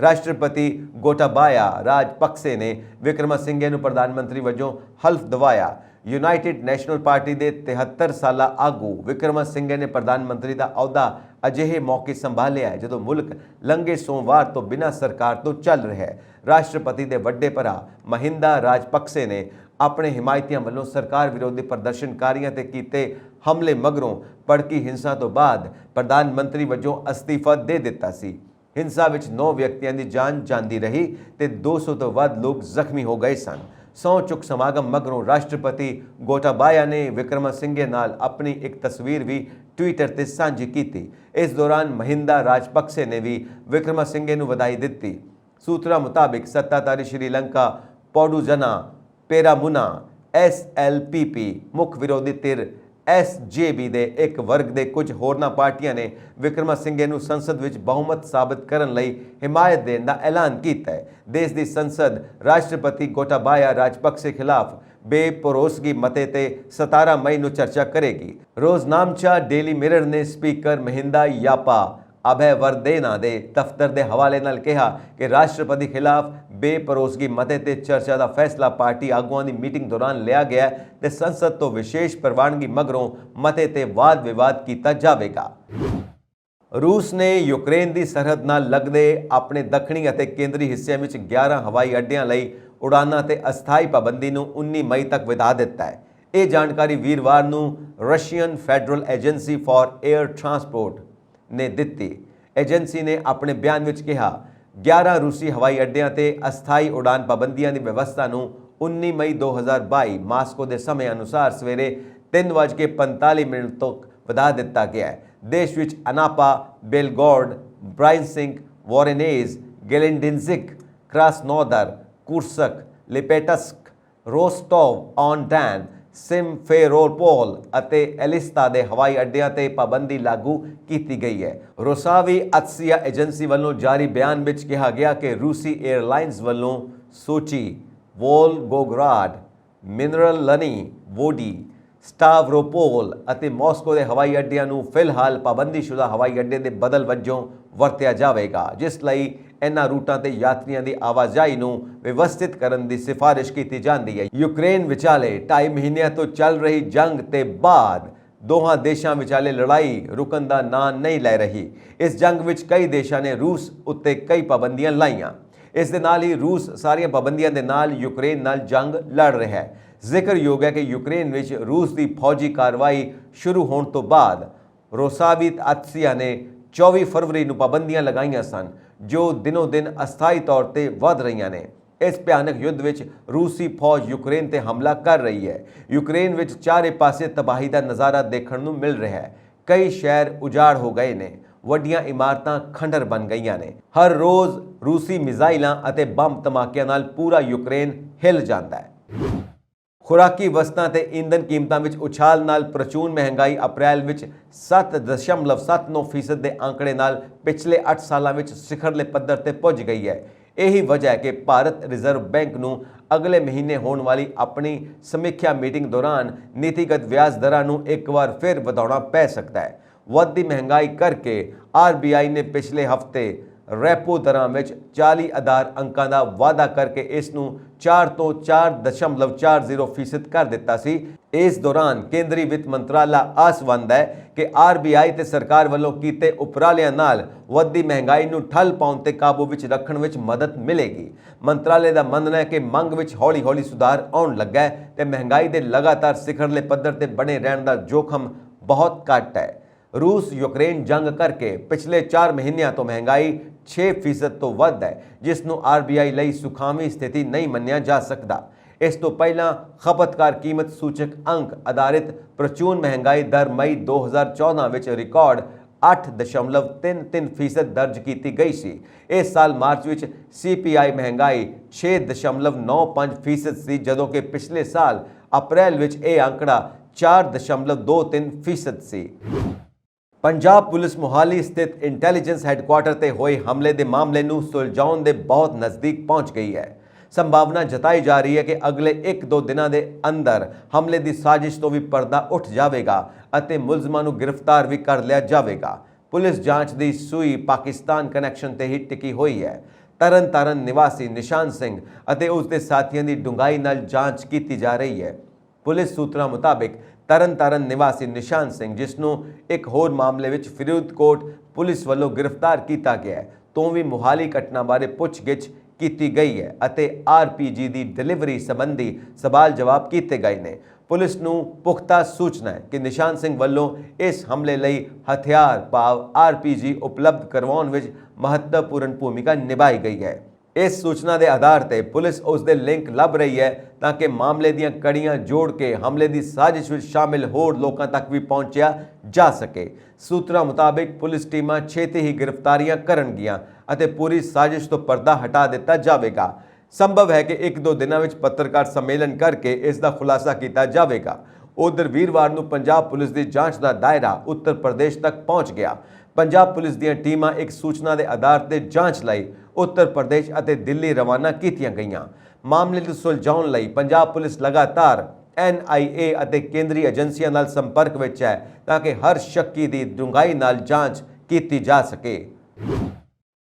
ਰਾਸ਼ਟਰਪਤੀ ਗੋਟਾਬਾਇਆ ਰਾਜਪਕਸੇ ਨੇ ਵਿਕਰਮਸਿੰਘੇ ਨੂੰ ਪ੍ਰਧਾਨ ਮੰਤਰੀ ਵਜੋਂ ਹਲਫ ਦਿਵਾਇਆ। ਯੂਨਾਈਟਿਡ ਨੈਸ਼ਨਲ ਪਾਰਟੀ ਦੇ 73 ਸਾਲਾ ਆਗੂ ਵਿਕਰਮਸਿੰਘੇ ਨੇ ਪ੍ਰਧਾਨ ਮੰਤਰੀ ਦਾ ਅਹੁਦਾ ਅਜਿਹੇ ਮੌਕੇ ਸੰਭਾਲਿਆ ਹੈ ਜਦੋਂ ਮੁਲਕ ਲੰਘੇ ਸੋਮਵਾਰ ਤੋਂ ਬਿਨਾਂ ਸਰਕਾਰ ਤੋਂ ਚੱਲ ਰਿਹਾ ਹੈ। ਰਾਸ਼ਟਰਪਤੀ ਦੇ ਵੱਡੇ ਭਰਾ ਮਹਿੰਦਾ ਰਾਜਪਕਸੇ ਨੇ ਆਪਣੇ ਹਿਮਾਇਤੀਆਂ ਵੱਲੋਂ ਸਰਕਾਰ ਵਿਰੋਧੀ ਪ੍ਰਦਰਸ਼ਨਕਾਰੀਆਂ ਤੇ ਕੀਤੇ ਹਮਲੇ ਮਗਰੋਂ ਭੜਕੀ ਹਿੰਸਾ ਤੋਂ ਬਾਅਦ ਪ੍ਰਧਾਨ ਮੰਤਰੀ ਵਜੋਂ ਅਸਤੀਫਾ ਦੇ ਦਿੱਤਾ ਸੀ। ਹਿੰਸਾ ਵਿੱਚ 9 ਵਿਅਕਤੀਆਂ ਦੀ ਜਾਨ ਜਾਂਦੀ ਰਹੀ ਤੇ 200 ਤੋਂ ਵੱਧ ਲੋਕ ਜ਼ਖਮੀ ਹੋ ਗਏ ਸਨ। ਸਹੁੰ ਚੁੱਕ ਸਮਾਗਮ ਮਗਰੋਂ ਰਾਸ਼ਟਰਪਤੀ ਗੋਟਾਬਾਇਆ ਨੇ ਵਿਕਰਮਸਿੰਘੇ ਨਾਲ ਆਪਣੀ ਇੱਕ ਤਸਵੀਰ ਵੀ ਟਵਿੱਟਰ ਤੇ ਸਾਂਝੀ ਕੀਤੀ। ਇਸ ਦੌਰਾਨ ਮਹਿੰਦਾ ਰਾਜਪਕਸੇ ਨੇ ਵੀ ਵਿਕਰਮਸਿੰਘੇ ਨੂੰ ਵਧਾਈ ਦਿੱਤੀ। ਸੂਤਰਾਂ ਮੁਤਾਬਿਕ ਸੱਤਾਧਾਰੀ ਸ਼੍ਰੀਲੰਕਾ ਪੋਡੂਜਨਾ ਪੇਰਾਮੁਨਾ SLPP ਮੁੱਖ ਵਿਰੋਧੀ ਧਿਰ SJB ਦੇ ਇੱਕ ਵਰਗ ਦੇ ਕੁਝ ਹੋਰਨਾਂ ਪਾਰਟੀਆਂ ਨੇ ਵਿਕਰਮਸਿੰਘੇ ਨੂੰ ਸੰਸਦ ਵਿੱਚ ਬਹੁਮਤ ਸਾਬਤ ਕਰਨ ਲਈ ਹਿਮਾਇਤ ਦੇਣ ਦਾ ਐਲਾਨ ਕੀਤਾ ਹੈ। ਦੇਸ਼ ਦੀ ਸੰਸਦ ਰਾਸ਼ਟਰਪਤੀ ਗੋਟਾਬਾਇਆ ਰਾਜਪਕਸੇ ਖਿਲਾਫ ਬੇਭਰੋਸਗੀ ਮਤੇ ਤੇ 17 ਮਈ ਨੂੰ ਚਰਚਾ ਕਰੇਗੀ। ਰੋਜ਼ਨਾਮਚਾ ਡੇਲੀ ਮਿਰਰ ਨੇ ਸਪੀਕਰ ਮਹਿੰਦਾ ਯਾਪਾ ਅਭੈ ਵਰਦੇਨਾ ਦੇ ਦਫ਼ਤਰ ਦੇ ਹਵਾਲੇ ਨਾਲ ਕਿਹਾ ਕਿ ਰਾਸ਼ਟਰਪਤੀ ਖਿਲਾਫ ਬੇਭਰੋਸਗੀ ਮਤੇ ਤੇ ਚਰਚਾ ਦਾ ਫੈਸਲਾ ਪਾਰਟੀ ਆਗੂਆਂ ਦੀ ਮੀਟਿੰਗ ਦੌਰਾਨ ਲਿਆ ਗਿਆ ਤੇ ਸੰਸਦ ਤੋਂ ਵਿਸ਼ੇਸ਼ ਪ੍ਰਵਾਨਗੀ ਮਗਰੋਂ ਮਤੇ ਤੇ ਵਾਦ ਵਿਵਾਦ ਕੀਤਾ ਜਾਵੇਗਾ। ਰੂਸ ਨੇ ਯੂਕਰੇਨ ਦੀ ਸਰਹੱਦ ਨਾਲ ਲੱਗਦੇ ਆਪਣੇ ਦੱਖਣੀ ਅਤੇ ਕੇਂਦਰੀ ਹਿੱਸਿਆਂ ਵਿੱਚ 11 ਹਵਾਈ ਅੱਡਿਆਂ ਲਈ ਉਡਾਨਾਂ ਤੇ ਅਸਥਾਈ ਪਾਬੰਦੀ ਨੂੰ 19 ਮਈ ਤੱਕ ਵਧਾ ਦਿੱਤਾ ਹੈ। ਇਹ ਜਾਣਕਾਰੀ ਵੀਰਵਾਰ ਨੂੰ Russian federal agency for air transport ਨੇ ਦਿੱਤੀ। ਏਜੰਸੀ ਨੇ ਆਪਣੇ ਬਿਆਨ ਵਿੱਚ ਕਿਹਾ, 11 ਰੂਸੀ ਹਵਾਈ ਅੱਡਿਆਂ ਤੇ ਅਸਥਾਈ ਉਡਾਨ ਪਾਬੰਦੀਆਂ ਦੀ ਵਿਵਸਥਾ ਨੂੰ 19 ਮਈ 2022 ਮਾਸਕੋ ਦੇ ਸਮੇਂ ਅਨੁਸਾਰ ਸਵੇਰੇ 3:45 ਤੱਕ ਵਧਾ ਦਿੱਤਾ ਗਿਆ ਹੈ। ਦੇਸ਼ ਵਿੱਚ ਅਨਾਪਾ, ਬੇਲਗੋਰਡ, ਬ੍ਰਾਇਨਸਿੰਕ, ਵੋਰੇਨੇਜ਼, ਗੇਲੇਂਡਿੰਜ਼ਿਕ, ਕ੍ਰਾਸਨੋਦਰ, ਕੁਰਸਕ, ਲਿਪੇਟਸਕ, ਰੋਸਟੋਵ ਔਨ ਡੈਨ, ਸਿਮਫੇਰੋਪੋਲ ਅਤੇ ਐਲਿਸਤਾ ਦੇ ਹਵਾਈ ਅੱਡਿਆਂ ਤੇ ਪਾਬੰਦੀ ਲਾਗੂ ਕੀਤੀ ਗਈ ਹੈ। ਰੋਸਾਵੀ ਅਤਸੀਆ ਏਜੰਸੀ ਵੱਲੋਂ ਜਾਰੀ ਬਿਆਨ ਵਿੱਚ ਕਿਹਾ ਗਿਆ ਕਿ ਰੂਸੀ 에ਅਰਲਾਈਨਸ ਵੱਲੋਂ ਸੋਚੀ, ਵੋਲਗੋਗਰਾਡ, ਮਿਨਰਲਨੀ, ਵੋਡੀ, ਸਟਾਵਰੋਪੋਲ ਅਤੇ ਮਾਸਕੋ ਦੇ ਹਵਾਈ ਅੱਡਿਆਂ ਨੂੰ ਫਿਲਹਾਲ ਪਾਬੰਦੀਸ਼ੁਦਾ ਹਵਾਈ ਅੱਡੇ ਦੇ ਬਦਲ ਵਜੋਂ ਵਰਤਿਆ ਜਾਵੇਗਾ, ਜਿਸ ਲਈ ਇਨ੍ਹਾਂ ਰੂਟਾਂ ਤੇ ਯਾਤਰੀਆਂ ਦੀ ਆਵਾਜਾਈ ਨੂੰ ਵਿਵਸਥਿਤ ਕਰਨ ਦੀ ਸਿਫਾਰਿਸ਼ ਕੀਤੀ ਜਾਂਦੀ ਹੈ। ਯੂਕਰੇਨ ਵਿਚਾਲੇ 2.5 ਮਹੀਨਿਆਂ ਤੋਂ ਚੱਲ ਰਹੀ ਜੰਗ ਤੇ ਬਾਅਦ ਦੋਹਾਂ ਦੇਸ਼ਾਂ ਵਿਚਾਲੇ ਲੜਾਈ ਰੁਕਣ ਦਾ ਨਾਂ ਨਹੀਂ ਲੈ ਰਹੀ। ਇਸ ਜੰਗ ਵਿੱਚ ਕਈ ਦੇਸ਼ਾਂ ਨੇ ਰੂਸ ਉੱਤੇ ਕਈ ਪਾਬੰਦੀਆਂ ਲਾਈਆਂ। ਇਸ ਦੇ ਨਾਲ ਹੀ ਰੂਸ ਸਾਰੀਆਂ ਪਾਬੰਦੀਆਂ ਦੇ ਨਾਲ ਯੂਕਰੇਨ ਨਾਲ ਜੰਗ ਲੜ ਰਿਹਾ ਹੈ। ਜ਼ਿਕਰਯੋਗ ਹੈ ਕਿ ਯੂਕਰੇਨ ਵਿੱਚ ਰੂਸ ਦੀ ਫੌਜੀ ਕਾਰਵਾਈ ਸ਼ੁਰੂ ਹੋਣ ਤੋਂ ਬਾਅਦ ਰੋਸਾਵੀਤਆਤਸੀਆ ਨੇ 24 ਫਰਵਰੀ ਨੂੰ ਪਾਬੰਦੀਆਂ ਲਗਾਈਆਂ ਸਨ, ਜੋ ਦਿਨੋਂ ਦਿਨ ਅਸਥਾਈ ਤੌਰ ਤੇ ਵਧ ਰਹੀਆਂ ਨੇ। ਇਸ ਭਿਆਨਕ ਯੁੱਧ ਵਿੱਚ ਰੂਸੀ ਫੌਜ ਯੂਕਰੇਨ ਤੇ ਹਮਲਾ ਕਰ ਰਹੀ ਹੈ। ਯੂਕਰੇਨ ਵਿੱਚ ਚਾਰੇ ਪਾਸੇ ਤਬਾਹੀ ਦਾ ਨਜ਼ਾਰਾ ਦੇਖਣ ਨੂੰ ਮਿਲ ਰਿਹਾ ਹੈ। ਕਈ ਸ਼ਹਿਰ ਉਜਾੜ ਹੋ ਗਏ ਨੇ, ਵੱਡੀਆਂ ਇਮਾਰਤਾਂ ਖੰਡਰ ਬਣ ਗਈਆਂ ਨੇ। ਹਰ ਰੋਜ਼ ਰੂਸੀ ਮਿਜ਼ਾਈਲਾਂ ਅਤੇ ਬੰਬ ਧਮਾਕਿਆਂ ਨਾਲ ਪੂਰਾ ਯੂਕਰੇਨ ਹਿੱਲ ਜਾਂਦਾ ਹੈ। ਖੁਰਾਕੀ ਵਸਤਾਂ ਤੇ ਈਂਧਨ ਕੀਮਤਾਂ ਵਿੱਚ ਉਛਾਲ ਨਾਲ ਪ੍ਰਚੂਨ ਮਹਿੰਗਾਈ ਅਪ੍ਰੈਲ ਵਿੱਚ 7.79% ਦੇ ਅੰਕੜੇ ਨਾਲ ਪਿਛਲੇ 8 ਸਾਲਾਂ ਵਿੱਚ ਸਿਖਰਲੇ ਪੱਧਰ ਤੇ ਪੁੱਜ ਗਈ ਹੈ। ਇਹੀ ਵਜ੍ਹਾ ਹੈ ਕਿ ਭਾਰਤ ਰਿਜ਼ਰਵ ਬੈਂਕ ਨੂੰ ਅਗਲੇ ਮਹੀਨੇ ਹੋਣ ਵਾਲੀ ਆਪਣੀ ਸਮੀਖਿਆ ਮੀਟਿੰਗ ਦੌਰਾਨ ਨੀਤੀਗਤ ਵਿਆਜ ਦਰਾਂ ਨੂੰ ਇੱਕ ਵਾਰ ਫਿਰ ਵਧਾਉਣਾ ਪੈ ਸਕਦਾ ਹੈ। ਵੱਧਦੀ ਮਹਿੰਗਾਈ ਕਰਕੇ RBI ਨੇ ਪਿਛਲੇ ਹਫ਼ਤੇ ਰੈਪੋ ਦਰਾਂ ਵਿੱਚ 40 ਆਧਾਰ ਅੰਕਾਂ ਦਾ ਵਾਧਾ ਕਰਕੇ ਇਸ ਨੂੰ 4 ਤੋਂ 4.40% ਕਰ ਦਿੱਤਾ ਸੀ। ਇਸ ਦੌਰਾਨ ਕੇਂਦਰੀ ਵਿੱਤ ਮੰਤਰਾਲਾ ਆਸਵੰਦ ਹੈ ਕਿ RBI ਤੇ ਸਰਕਾਰ ਵੱਲੋਂ ਕੀਤੇ ਉਪਰਾਲਿਆਂ ਨਾਲ ਵੱਧਦੀ ਮਹਿੰਗਾਈ ਨੂੰ ਠੱਲ ਪਾਉਣ ਤੇ ਕਾਬੂ ਵਿੱਚ ਰੱਖਣ ਵਿੱਚ ਮਦਦ ਮਿਲੇਗੀ। ਮੰਤਰਾਲੇ ਦਾ ਮੰਨਣਾ ਹੈ ਕਿ ਮੰਗ ਵਿੱਚ ਹੌਲੀ-ਹੌਲੀ ਸੁਧਾਰ ਆਉਣ ਲੱਗਾ ਹੈ ਤੇ ਮਹਿੰਗਾਈ ਦੇ ਲਗਾਤਾਰ ਸਿਖਰਲੇ ਪੱਧਰ ਤੇ ਬਣੇ ਰਹਿਣ ਦਾ ਜੋਖਮ ਬਹੁਤ ਘੱਟ ਹੈ। ਰੂਸ ਯੂਕਰੇਨ ਜੰਗ ਕਰਕੇ ਪਿਛਲੇ 4 ਮਹੀਨਿਆਂ ਤੋਂ ਮਹਿੰਗਾਈ 6% ਤੋਂ ਵੱਧ ਹੈ, ਜਿਸ ਨੂੰ RBI ਲਈ ਸੁਖਾਵੀਂ ਸਥਿਤੀ ਨਹੀਂ ਮੰਨਿਆ ਜਾ ਸਕਦਾ। ਇਸ ਤੋਂ ਪਹਿਲਾਂ ਖਪਤਕਾਰ ਕੀਮਤ ਸੂਚਕ ਅੰਕ ਆਧਾਰਿਤ ਪ੍ਰਚੂਨ ਮਹਿੰਗਾਈ ਦਰ ਮਈ 2014 ਵਿੱਚ ਰਿਕਾਰਡ 8.33% ਦਰਜ ਕੀਤੀ ਗਈ ਸੀ। ਇਸ ਸਾਲ ਮਾਰਚ ਵਿੱਚ CPI ਮਹਿੰਗਾਈ 6.95% ਸੀ, ਜਦੋਂ ਕਿ ਪਿਛਲੇ ਸਾਲ ਅਪ੍ਰੈਲ ਵਿੱਚ ਇਹ ਅੰਕੜਾ 4.23% ਸੀ। ਪੰਜਾਬ ਪੁਲਿਸ ਮੁਹਾਲੀ ਸਥਿਤ ਇੰਟੈਲੀਜੈਂਸ ਹੈੱਡਕੁਆਰਟਰ ਤੇ ਹੋਏ ਹਮਲੇ ਦੇ ਮਾਮਲੇ ਨੂੰ ਸੁਲਝਾਉਣ ਦੇ ਬਹੁਤ ਨਜ਼ਦੀਕ ਪਹੁੰਚ ਗਈ ਹੈ। ਸੰਭਾਵਨਾ ਜਤਾਈ ਜਾ ਰਹੀ ਹੈ ਕਿ ਅਗਲੇ 1-2 ਦਿਨਾਂ ਦੇ ਅੰਦਰ ਹਮਲੇ ਦੀ ਸਾਜ਼ਿਸ਼ ਤੋਂ ਵੀ ਪਰਦਾ ਉੱਠ ਜਾਵੇਗਾ ਅਤੇ ਮੁਲਜ਼ਮਾਂ ਨੂੰ ਗ੍ਰਿਫਤਾਰ ਵੀ ਕਰ ਲਿਆ ਜਾਵੇਗਾ। ਪੁਲਿਸ ਜਾਂਚ ਦੀ ਸੂਈ ਪਾਕਿਸਤਾਨ ਕਨੈਕਸ਼ਨ ਤੇ ਹੀ ਟਿਕੀ ਹੋਈ ਹੈ। ਤਰਨਤਾਰਨ ਨਿਵਾਸੀ ਨਿਸ਼ਾਨ ਸਿੰਘ ਅਤੇ ਉਸ ਦੇ ਸਾਥੀਆਂ ਦੀ ਡੂੰਘਾਈ ਨਾਲ ਜਾਂਚ ਕੀਤੀ ਜਾ ਰਹੀ ਹੈ। ਪੁਲਿਸ ਸੂਤਰਾਂ ਮੁਤਾਬਿਕ ਤਰਨਤਾਰਨ ਨਿਵਾਸੀ ਨਿਸ਼ਾਨ ਸਿੰਘ, ਜਿਸ ਨੂੰ ਇੱਕ ਹੋਰ ਮਾਮਲੇ ਵਿੱਚ ਫਰੀਦਕੋਟ ਪੁਲਿਸ ਵੱਲੋਂ ਗ੍ਰਿਫਤਾਰ ਕੀਤਾ ਗਿਆ ਹੈ, ਤੋਂ ਵੀ ਮੁਹਾਲੀ ਘਟਨਾ ਬਾਰੇ ਪੁੱਛਗਿੱਛ ਕੀਤੀ ਗਈ ਹੈ ਅਤੇ RPG ਦੀ ਡਿਲੀਵਰੀ ਸੰਬੰਧੀ ਸਵਾਲ ਜਵਾਬ ਕੀਤੇ ਗਏ ਨੇ। ਪੁਲਿਸ ਨੂੰ ਪੁਖਤਾ ਸੂਚਨਾ ਹੈ ਕਿ ਨਿਸ਼ਾਨ ਸਿੰਘ ਵੱਲੋਂ ਇਸ ਹਮਲੇ ਲਈ ਹਥਿਆਰ ਭਾਵ RPG ਉਪਲਬਧ ਕਰਵਾਉਣ ਵਿੱਚ ਮਹੱਤਵਪੂਰਨ ਭੂਮਿਕਾ ਨਿਭਾਈ ਗਈ ਹੈ। ਇਸ ਸੂਚਨਾ ਦੇ ਆਧਾਰ ਤੇ ਪੁਲਿਸ ਉਸ ਦੇ ਲਿੰਕ ਲੱਭ ਰਹੀ ਹੈ ਤਾਂ ਕਿ ਮਾਮਲੇ ਦੀਆਂ ਕੜੀਆਂ ਜੋੜ ਕੇ ਹਮਲੇ ਦੀ ਸਾਜ਼ਿਸ਼ ਵਿੱਚ ਸ਼ਾਮਿਲ ਹੋਰ ਲੋਕਾਂ ਤੱਕ ਵੀ ਪਹੁੰਚਿਆ ਜਾ ਸਕੇ। ਸੂਤਰਾਂ ਮੁਤਾਬਿਕ ਪੁਲਿਸ ਟੀਮਾਂ ਛੇਤੀ ਹੀ ਗ੍ਰਿਫਤਾਰੀਆਂ ਕਰਨਗੀਆਂ ਅਤੇ ਪੂਰੀ ਸਾਜ਼ਿਸ਼ ਤੋਂ ਪਰਦਾ ਹਟਾ ਦਿੱਤਾ ਜਾਵੇਗਾ। ਸੰਭਵ ਹੈ ਕਿ 1-2 ਦਿਨਾਂ ਵਿੱਚ ਪੱਤਰਕਾਰ ਸੰਮੇਲਨ ਕਰਕੇ ਇਸ ਦਾ ਖੁਲਾਸਾ ਕੀਤਾ ਜਾਵੇਗਾ। ਉਧਰ ਵੀਰਵਾਰ ਨੂੰ ਪੰਜਾਬ ਪੁਲਿਸ ਦੀ ਜਾਂਚ ਦਾ ਦਾਇਰਾ ਉੱਤਰ ਪ੍ਰਦੇਸ਼ ਤੱਕ ਪਹੁੰਚ ਗਿਆ। ਪੰਜਾਬ ਪੁਲਿਸ ਦੀਆਂ ਟੀਮਾਂ ਇੱਕ ਸੂਚਨਾ ਦੇ ਆਧਾਰ ਤੇ ਜਾਂਚ ਲਈ ਉੱਤਰ ਪ੍ਰਦੇਸ਼ ਅਤੇ ਦਿੱਲੀ ਰਵਾਨਾ ਕੀਤੀਆਂ ਗਈਆਂ। ਮਾਮਲੇ ਨੂੰ ਸੁਲਝਾਉਣ ਲਈ ਪੰਜਾਬ ਪੁਲਿਸ ਲਗਾਤਾਰ NIA ਅਤੇ ਕੇਂਦਰੀ ਏਜੰਸੀਆਂ ਨਾਲ ਸੰਪਰਕ ਵਿੱਚ ਹੈ ਤਾਂ ਕਿ ਹਰ ਸ਼ੱਕੀ ਦੀ ਡੂੰਘਾਈ ਨਾਲ ਜਾਂਚ ਕੀਤੀ ਜਾ ਸਕੇ।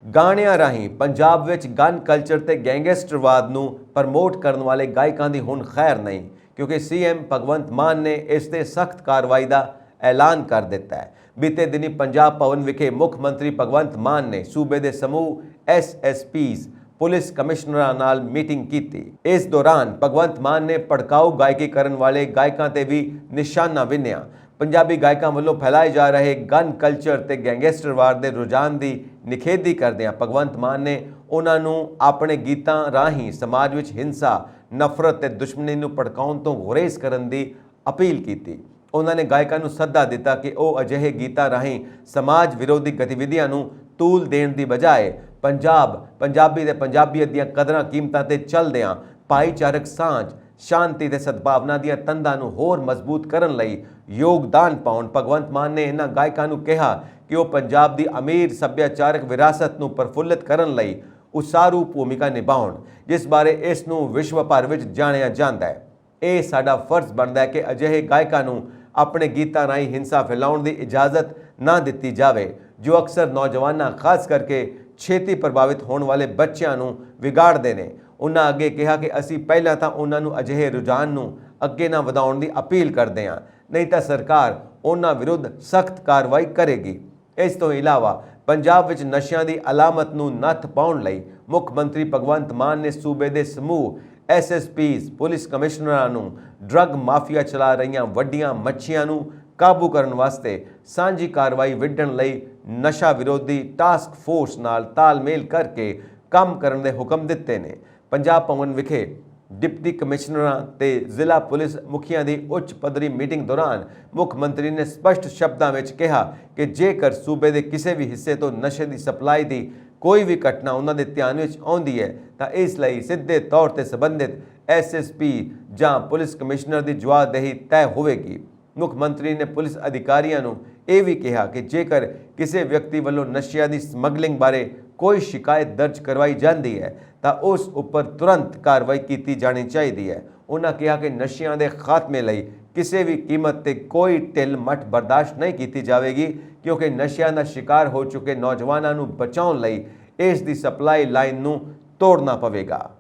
ਗਾਣਿਆਂ ਰਾਹੀਂ ਪੰਜਾਬ ਵਿੱਚ ਗਨ ਕਲਚਰ ਤੇ ਗੈਂਗਸਟਰਵਾਦ ਨੂੰ ਪ੍ਰਮੋਟ ਕਰਨ ਵਾਲੇ ਗਾਇਕਾਂ ਦੀ ਹੁਣ ਖੈਰ ਨਹੀਂ, ਕਿਉਂਕਿ CM ਭਗਵੰਤ ਮਾਨ ਨੇ ਇਸ ਤੇ ਸਖਤ ਕਾਰਵਾਈ ਦਾ ਐਲਾਨ ਕਰ ਦਿੱਤਾ ਹੈ। ਬੀਤੇ ਦਿਨੀ ਪੰਜਾਬ ਭਵਨ ਵਿਖੇ ਮੁੱਖ ਮੰਤਰੀ ਭਗਵੰਤ ਮਾਨ ਨੇ ਸੂਬੇ ਦੇ ਸਮੂਹ SSPs ਪੁਲਿਸ ਕਮਿਸ਼ਨਰਾਂ ਨਾਲ ਮੀਟਿੰਗ ਕੀਤੀ। ਇਸ ਦੌਰਾਨ ਭਗਵੰਤ ਮਾਨ ਨੇ ਭੜਕਾਊ ਗਾਇਕੀ ਕਰਨ ਵਾਲੇ ਗਾਇਕਾਂ ਤੇ ਵੀ ਨਿਸ਼ਾਨਾ ਵਿੰਨ੍ਹਿਆ। ਪੰਜਾਬੀ ਗਾਇਕਾਂ ਵੱਲੋਂ ਫੈਲਾਏ ਜਾ ਰਹੇ ਗਨ ਕਲਚਰ ਤੇ ਗੈਂਗਸਟਰਵਾਦ ਦੇ ਰੁਝਾਨ ਦੀ ਨਿਖੇਧੀ ਕਰਦਿਆਂ ਭਗਵੰਤ ਮਾਨ ਨੇ ਉਹਨਾਂ ਨੂੰ ਆਪਣੇ ਗੀਤਾਂ ਰਾਹੀਂ ਸਮਾਜ ਵਿੱਚ ਹਿੰਸਾ, ਨਫ਼ਰਤ ਤੇ ਦੁਸ਼ਮਣੀ ਨੂੰ ਭੜਕਾਉਣ ਤੋਂ ਗੁਰੇਜ਼ ਕਰਨ ਦੀ ਅਪੀਲ ਕੀਤੀ। ਉਹਨਾਂ ਨੇ ਗਾਇਕਾਂ ਨੂੰ ਸੱਦਾ ਦਿੱਤਾ ਕਿ ਉਹ ਅਜਿਹੇ ਗੀਤਾਂ ਰਾਹੀਂ ਸਮਾਜ ਵਿਰੋਧੀ ਗਤੀਵਿਧੀਆਂ ਨੂੰ ਤੂਲ ਦੇਣ ਦੀ ਬਜਾਏ ਪੰਜਾਬੀ ਤੇ ਪੰਜਾਬੀਅਤ ਦੀਆਂ ਕਦਰਾਂ ਕੀਮਤਾਂ ਤੇ ਚੱਲਦਿਆਂ ਭਾਈਚਾਰਕ ਸਾਂਝ, ਸ਼ਾਂਤੀ ਤੇ ਸਦਭਾਵਨਾ ਦੀਆਂ ਤੰਦਾਂ ਨੂੰ ਹੋਰ ਮਜ਼ਬੂਤ ਕਰਨ ਲਈ ਯੋਗਦਾਨ ਪਾਉਣ। ਭਗਵੰਤ ਮਾਨ ਨੇ ਇਹਨਾਂ ਗਾਇਕਾਂ ਨੂੰ ਕਿਹਾ ਕਿ ਉਹ ਪੰਜਾਬ ਦੀ ਅਮੀਰ ਸੱਭਿਆਚਾਰਕ ਵਿਰਾਸਤ ਨੂੰ ਪ੍ਰਫੁੱਲਿਤ ਕਰਨ ਲਈ ਉਸਾਰੂ ਭੂਮਿਕਾ ਨਿਭਾਉਣ, ਜਿਸ ਬਾਰੇ ਇਸ ਨੂੰ ਵਿਸ਼ਵ ਭਰ ਵਿੱਚ ਜਾਣਿਆ ਜਾਂਦਾ ਹੈ। ਇਹ ਸਾਡਾ ਫਰਜ਼ ਬਣਦਾ ਹੈ ਕਿ ਅਜਿਹੇ ਗਾਇਕਾਂ ਨੂੰ ਆਪਣੇ ਗੀਤਾਂ ਰਾਹੀਂ ਹਿੰਸਾ ਫੈਲਾਉਣ ਦੀ ਇਜਾਜ਼ਤ ਨਾ ਦਿੱਤੀ ਜਾਵੇ, ਜੋ ਅਕਸਰ ਨੌਜਵਾਨਾਂ ਖਾਸ ਕਰਕੇ ਛੇਤੀ ਪ੍ਰਭਾਵਿਤ ਹੋਣ ਵਾਲੇ ਬੱਚਿਆਂ ਨੂੰ ਵਿਗਾੜਦੇ ਨੇ। ਉਹਨਾਂ ਅੱਗੇ ਕਿਹਾ ਕਿ ਅਸੀਂ ਪਹਿਲਾਂ ਤਾਂ ਉਹਨਾਂ ਨੂੰ ਅਜਿਹੇ ਰੁਝਾਨ ਨੂੰ ਅੱਗੇ ਨਾ ਵਧਾਉਣ ਦੀ ਅਪੀਲ ਕਰਦੇ ਹਾਂ, ਨਹੀਂ ਤਾਂ ਸਰਕਾਰ ਉਹਨਾਂ ਵਿਰੁੱਧ ਸਖਤ ਕਾਰਵਾਈ ਕਰੇਗੀ। ਇਸ ਤੋਂ ਇਲਾਵਾ ਪੰਜਾਬ ਵਿੱਚ ਨਸ਼ਿਆਂ ਦੀ ਅਲਾਮਤ ਨੂੰ ਨੱਥ ਪਾਉਣ ਲਈ ਮੁੱਖ ਮੰਤਰੀ ਭਗਵੰਤ ਮਾਨ ਨੇ ਸੂਬੇ ਦੇ ਸਮੂਹ ਐਸਐਸਪੀਜ਼, ਪੁਲਿਸ ਕਮਿਸ਼ਨਰਾਂ ਨੂੰ ਡਰੱਗ ਮਾਫੀਆ ਚਲਾ ਰਹੀਆਂ ਵੱਡੀਆਂ ਮੱਛੀਆਂ ਨੂੰ ਕਾਬੂ ਕਰਨ ਵਾਸਤੇ ਸਾਂਝੀ ਕਾਰਵਾਈ ਵਿੱਢਣ ਲਈ ਨਸ਼ਾ ਵਿਰੋਧੀ ਟਾਸਕ ਫੋਰਸ ਨਾਲ ਤਾਲਮੇਲ ਕਰਕੇ ਕੰਮ ਕਰਨ ਦੇ ਹੁਕਮ ਦਿੱਤੇ ਨੇ। ਪੰਜਾਬ ਭਵਨ ਵਿਖੇ ਡਿਪਟੀ ਕਮਿਸ਼ਨਰਾਂ ਤੇ ਜ਼ਿਲ੍ਹਾ ਪੁਲਿਸ ਮੁਖੀਆਂ ਦੀ ਉੱਚ ਪੱਧਰੀ ਮੀਟਿੰਗ ਦੌਰਾਨ ਮੁੱਖ ਮੰਤਰੀ ਨੇ ਸਪਸ਼ਟ ਸ਼ਬਦਾਂ ਵਿੱਚ ਕਿਹਾ ਕਿ ਜੇਕਰ ਸੂਬੇ ਦੇ ਕਿਸੇ ਵੀ ਹਿੱਸੇ ਤੋਂ ਨਸ਼ੇ ਦੀ ਸਪਲਾਈ ਦੀ ਕੋਈ ਵੀ ਘਟਨਾ ਉਹਨਾਂ ਦੇ ਧਿਆਨ ਵਿੱਚ ਆਉਂਦੀ ਹੈ ਤਾਂ ਇਸ ਲਈ ਸਿੱਧੇ ਤੌਰ ਤੇ ਸੰਬੰਧਿਤ ਐਸਐਸਪੀ ਜਾਂ ਪੁਲਿਸ ਕਮਿਸ਼ਨਰ ਦੀ ਜਵਾਬਦੇਹੀ ਤੈਅ ਹੋਵੇਗੀ। ਮੁੱਖ ਮੰਤਰੀ ਨੇ ਪੁਲਿਸ ਅਧਿਕਾਰੀਆਂ ਨੂੰ ਇਹ ਵੀ ਕਿਹਾ ਕਿ ਜੇਕਰ ਕਿਸੇ ਵਿਅਕਤੀ ਵੱਲੋਂ ਨਸ਼ਿਆਂ ਦੀ ਸਮਗਲਿੰਗ ਬਾਰੇ ਕੋਈ ਸ਼ਿਕਾਇਤ ਦਰਜ ਕਰਵਾਈ ਜਾਂਦੀ ਹੈ ਤਾਂ ਉਸ ਉੱਪਰ ਤੁਰੰਤ ਕਾਰਵਾਈ ਕੀਤੀ ਜਾਣੀ ਚਾਹੀਦੀ ਹੈ। ਉਹਨਾਂ ਕਿਹਾ ਕਿ ਨਸ਼ਿਆਂ ਦੇ ਖਾਤਮੇ ਲਈ ਕਿਸੇ ਵੀ ਕੀਮਤ ਤੇ ਕੋਈ ਢਿੱਲ ਮੱਠ ਬਰਦਾਸ਼ਤ ਨਹੀਂ ਕੀਤੀ ਜਾਵੇਗੀ, ਕਿਉਂਕਿ ਨਸ਼ਿਆਂ ਦਾ ਸ਼ਿਕਾਰ ਹੋ ਚੁੱਕੇ ਨੌਜਵਾਨਾਂ ਨੂੰ ਬਚਾਉਣ ਲਈ ਇਸ ਦੀ ਸਪਲਾਈ ਲਾਈਨ ਨੂੰ ਤੋੜਨਾ ਪਵੇਗਾ।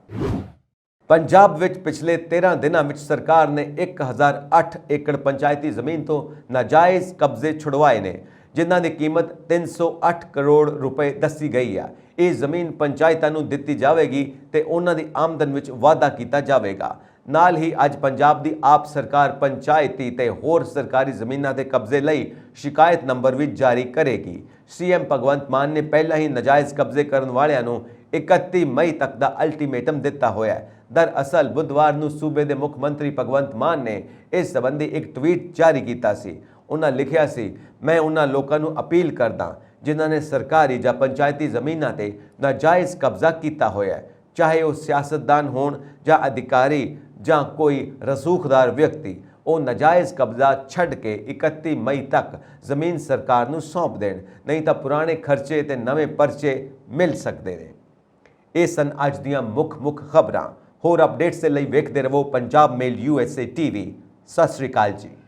ਪੰਜਾਬ ਵਿੱਚ ਪਿਛਲੇ 13 ਦਿਨਾਂ ਵਿੱਚ ਸਰਕਾਰ ਨੇ 1008 ਏਕੜ ਪੰਚਾਇਤੀ ਜ਼ਮੀਨ ਤੋਂ ਨਾਜਾਇਜ਼ ਕਬਜ਼ੇ ਛੁਡਵਾਏ ਨੇ, ਜਿਨ੍ਹਾਂ ਦੀ ਕੀਮਤ 308 ਕਰੋੜ ਰੁਪਏ ਦੱਸੀ ਗਈ ਹੈ। ਇਹ ਜ਼ਮੀਨ ਪੰਚਾਇਤਾਂ ਨੂੰ ਦਿੱਤੀ ਜਾਵੇਗੀ ਤੇ ਉਹਨਾਂ ਦੀ ਆਮਦਨ ਵਿੱਚ ਵਾਧਾ ਕੀਤਾ ਜਾਵੇਗਾ। ਨਾਲ ਹੀ ਅੱਜ ਪੰਜਾਬ ਦੀ ਆਪ ਸਰਕਾਰ ਪੰਚਾਇਤੀ ਤੇ ਹੋਰ ਸਰਕਾਰੀ ਜ਼ਮੀਨਾਂ ਦੇ ਕਬਜ਼ੇ ਲਈ ਸ਼ਿਕਾਇਤ ਨੰਬਰ ਵੀ ਜਾਰੀ ਕਰੇਗੀ। ਸੀਐਮ ਭਗਵੰਤ ਮਾਨ ਨੇ ਪਹਿਲਾਂ ਹੀ ਨਾਜਾਇਜ਼ ਕਬਜ਼ੇ ਕਰਨ ਵਾਲਿਆਂ ਨੂੰ 31 ਮਈ ਤੱਕ ਦਾ ਅਲਟੀਮੇਟਮ ਦਿੱਤਾ ਹੋਇਆ ਹੈ। ਦਰਅਸਲ ਬੁੱਧਵਾਰ ਨੂੰ ਸੂਬੇ ਦੇ ਮੁੱਖ ਮੰਤਰੀ ਭਗਵੰਤ ਮਾਨ ਨੇ ਇਸ ਸੰਬੰਧੀ ਇੱਕ ਟਵੀਟ ਜਾਰੀ ਕੀਤਾ ਸੀ। ਉਹਨਾਂ ਲਿਖਿਆ ਸੀ, ਮੈਂ ਉਹਨਾਂ ਲੋਕਾਂ ਨੂੰ ਅਪੀਲ ਕਰਦਾ ਜਿਨ੍ਹਾਂ ਨੇ ਸਰਕਾਰੀ ਜਾਂ ਪੰਚਾਇਤੀ ਜ਼ਮੀਨਾਂ ਤੇ ਨਾਜਾਇਜ਼ ਕਬਜ਼ਾ ਕੀਤਾ ਹੋਇਆ ਹੈ, ਚਾਹੇ ਉਹ ਸਿਆਸਤਦਾਨ ਹੋਣ ਜਾਂ ਅਧਿਕਾਰੀ ਜਾਂ ਕੋਈ ਰਸੂਖਦਾਰ ਵਿਅਕਤੀ, ਉਹ ਨਾਜਾਇਜ਼ ਕਬਜ਼ਾ ਛੱਡ ਕੇ 31 ਮਈ ਤੱਕ ਜ਼ਮੀਨ ਸਰਕਾਰ ਨੂੰ ਸੌਂਪ ਦੇਣ, ਨਹੀਂ ਤਾਂ ਪੁਰਾਣੇ ਖਰਚੇ ਤੇ ਨਵੇਂ ਪਰਚੇ ਮਿਲ ਸਕਦੇ ਨੇ। ਇਹ ਸਨ ਅੱਜ ਦੀਆਂ ਮੁੱਖ ਖਬਰਾਂ। ਹੋਰ ਅਪਡੇਟਸ ਦੇ ਲਈ ਵੇਖਦੇ ਰਹੋ ਪੰਜਾਬ ਮੇਲ USA TV। ਸਤਿ ਸ਼੍ਰੀ ਅਕਾਲ ਜੀ।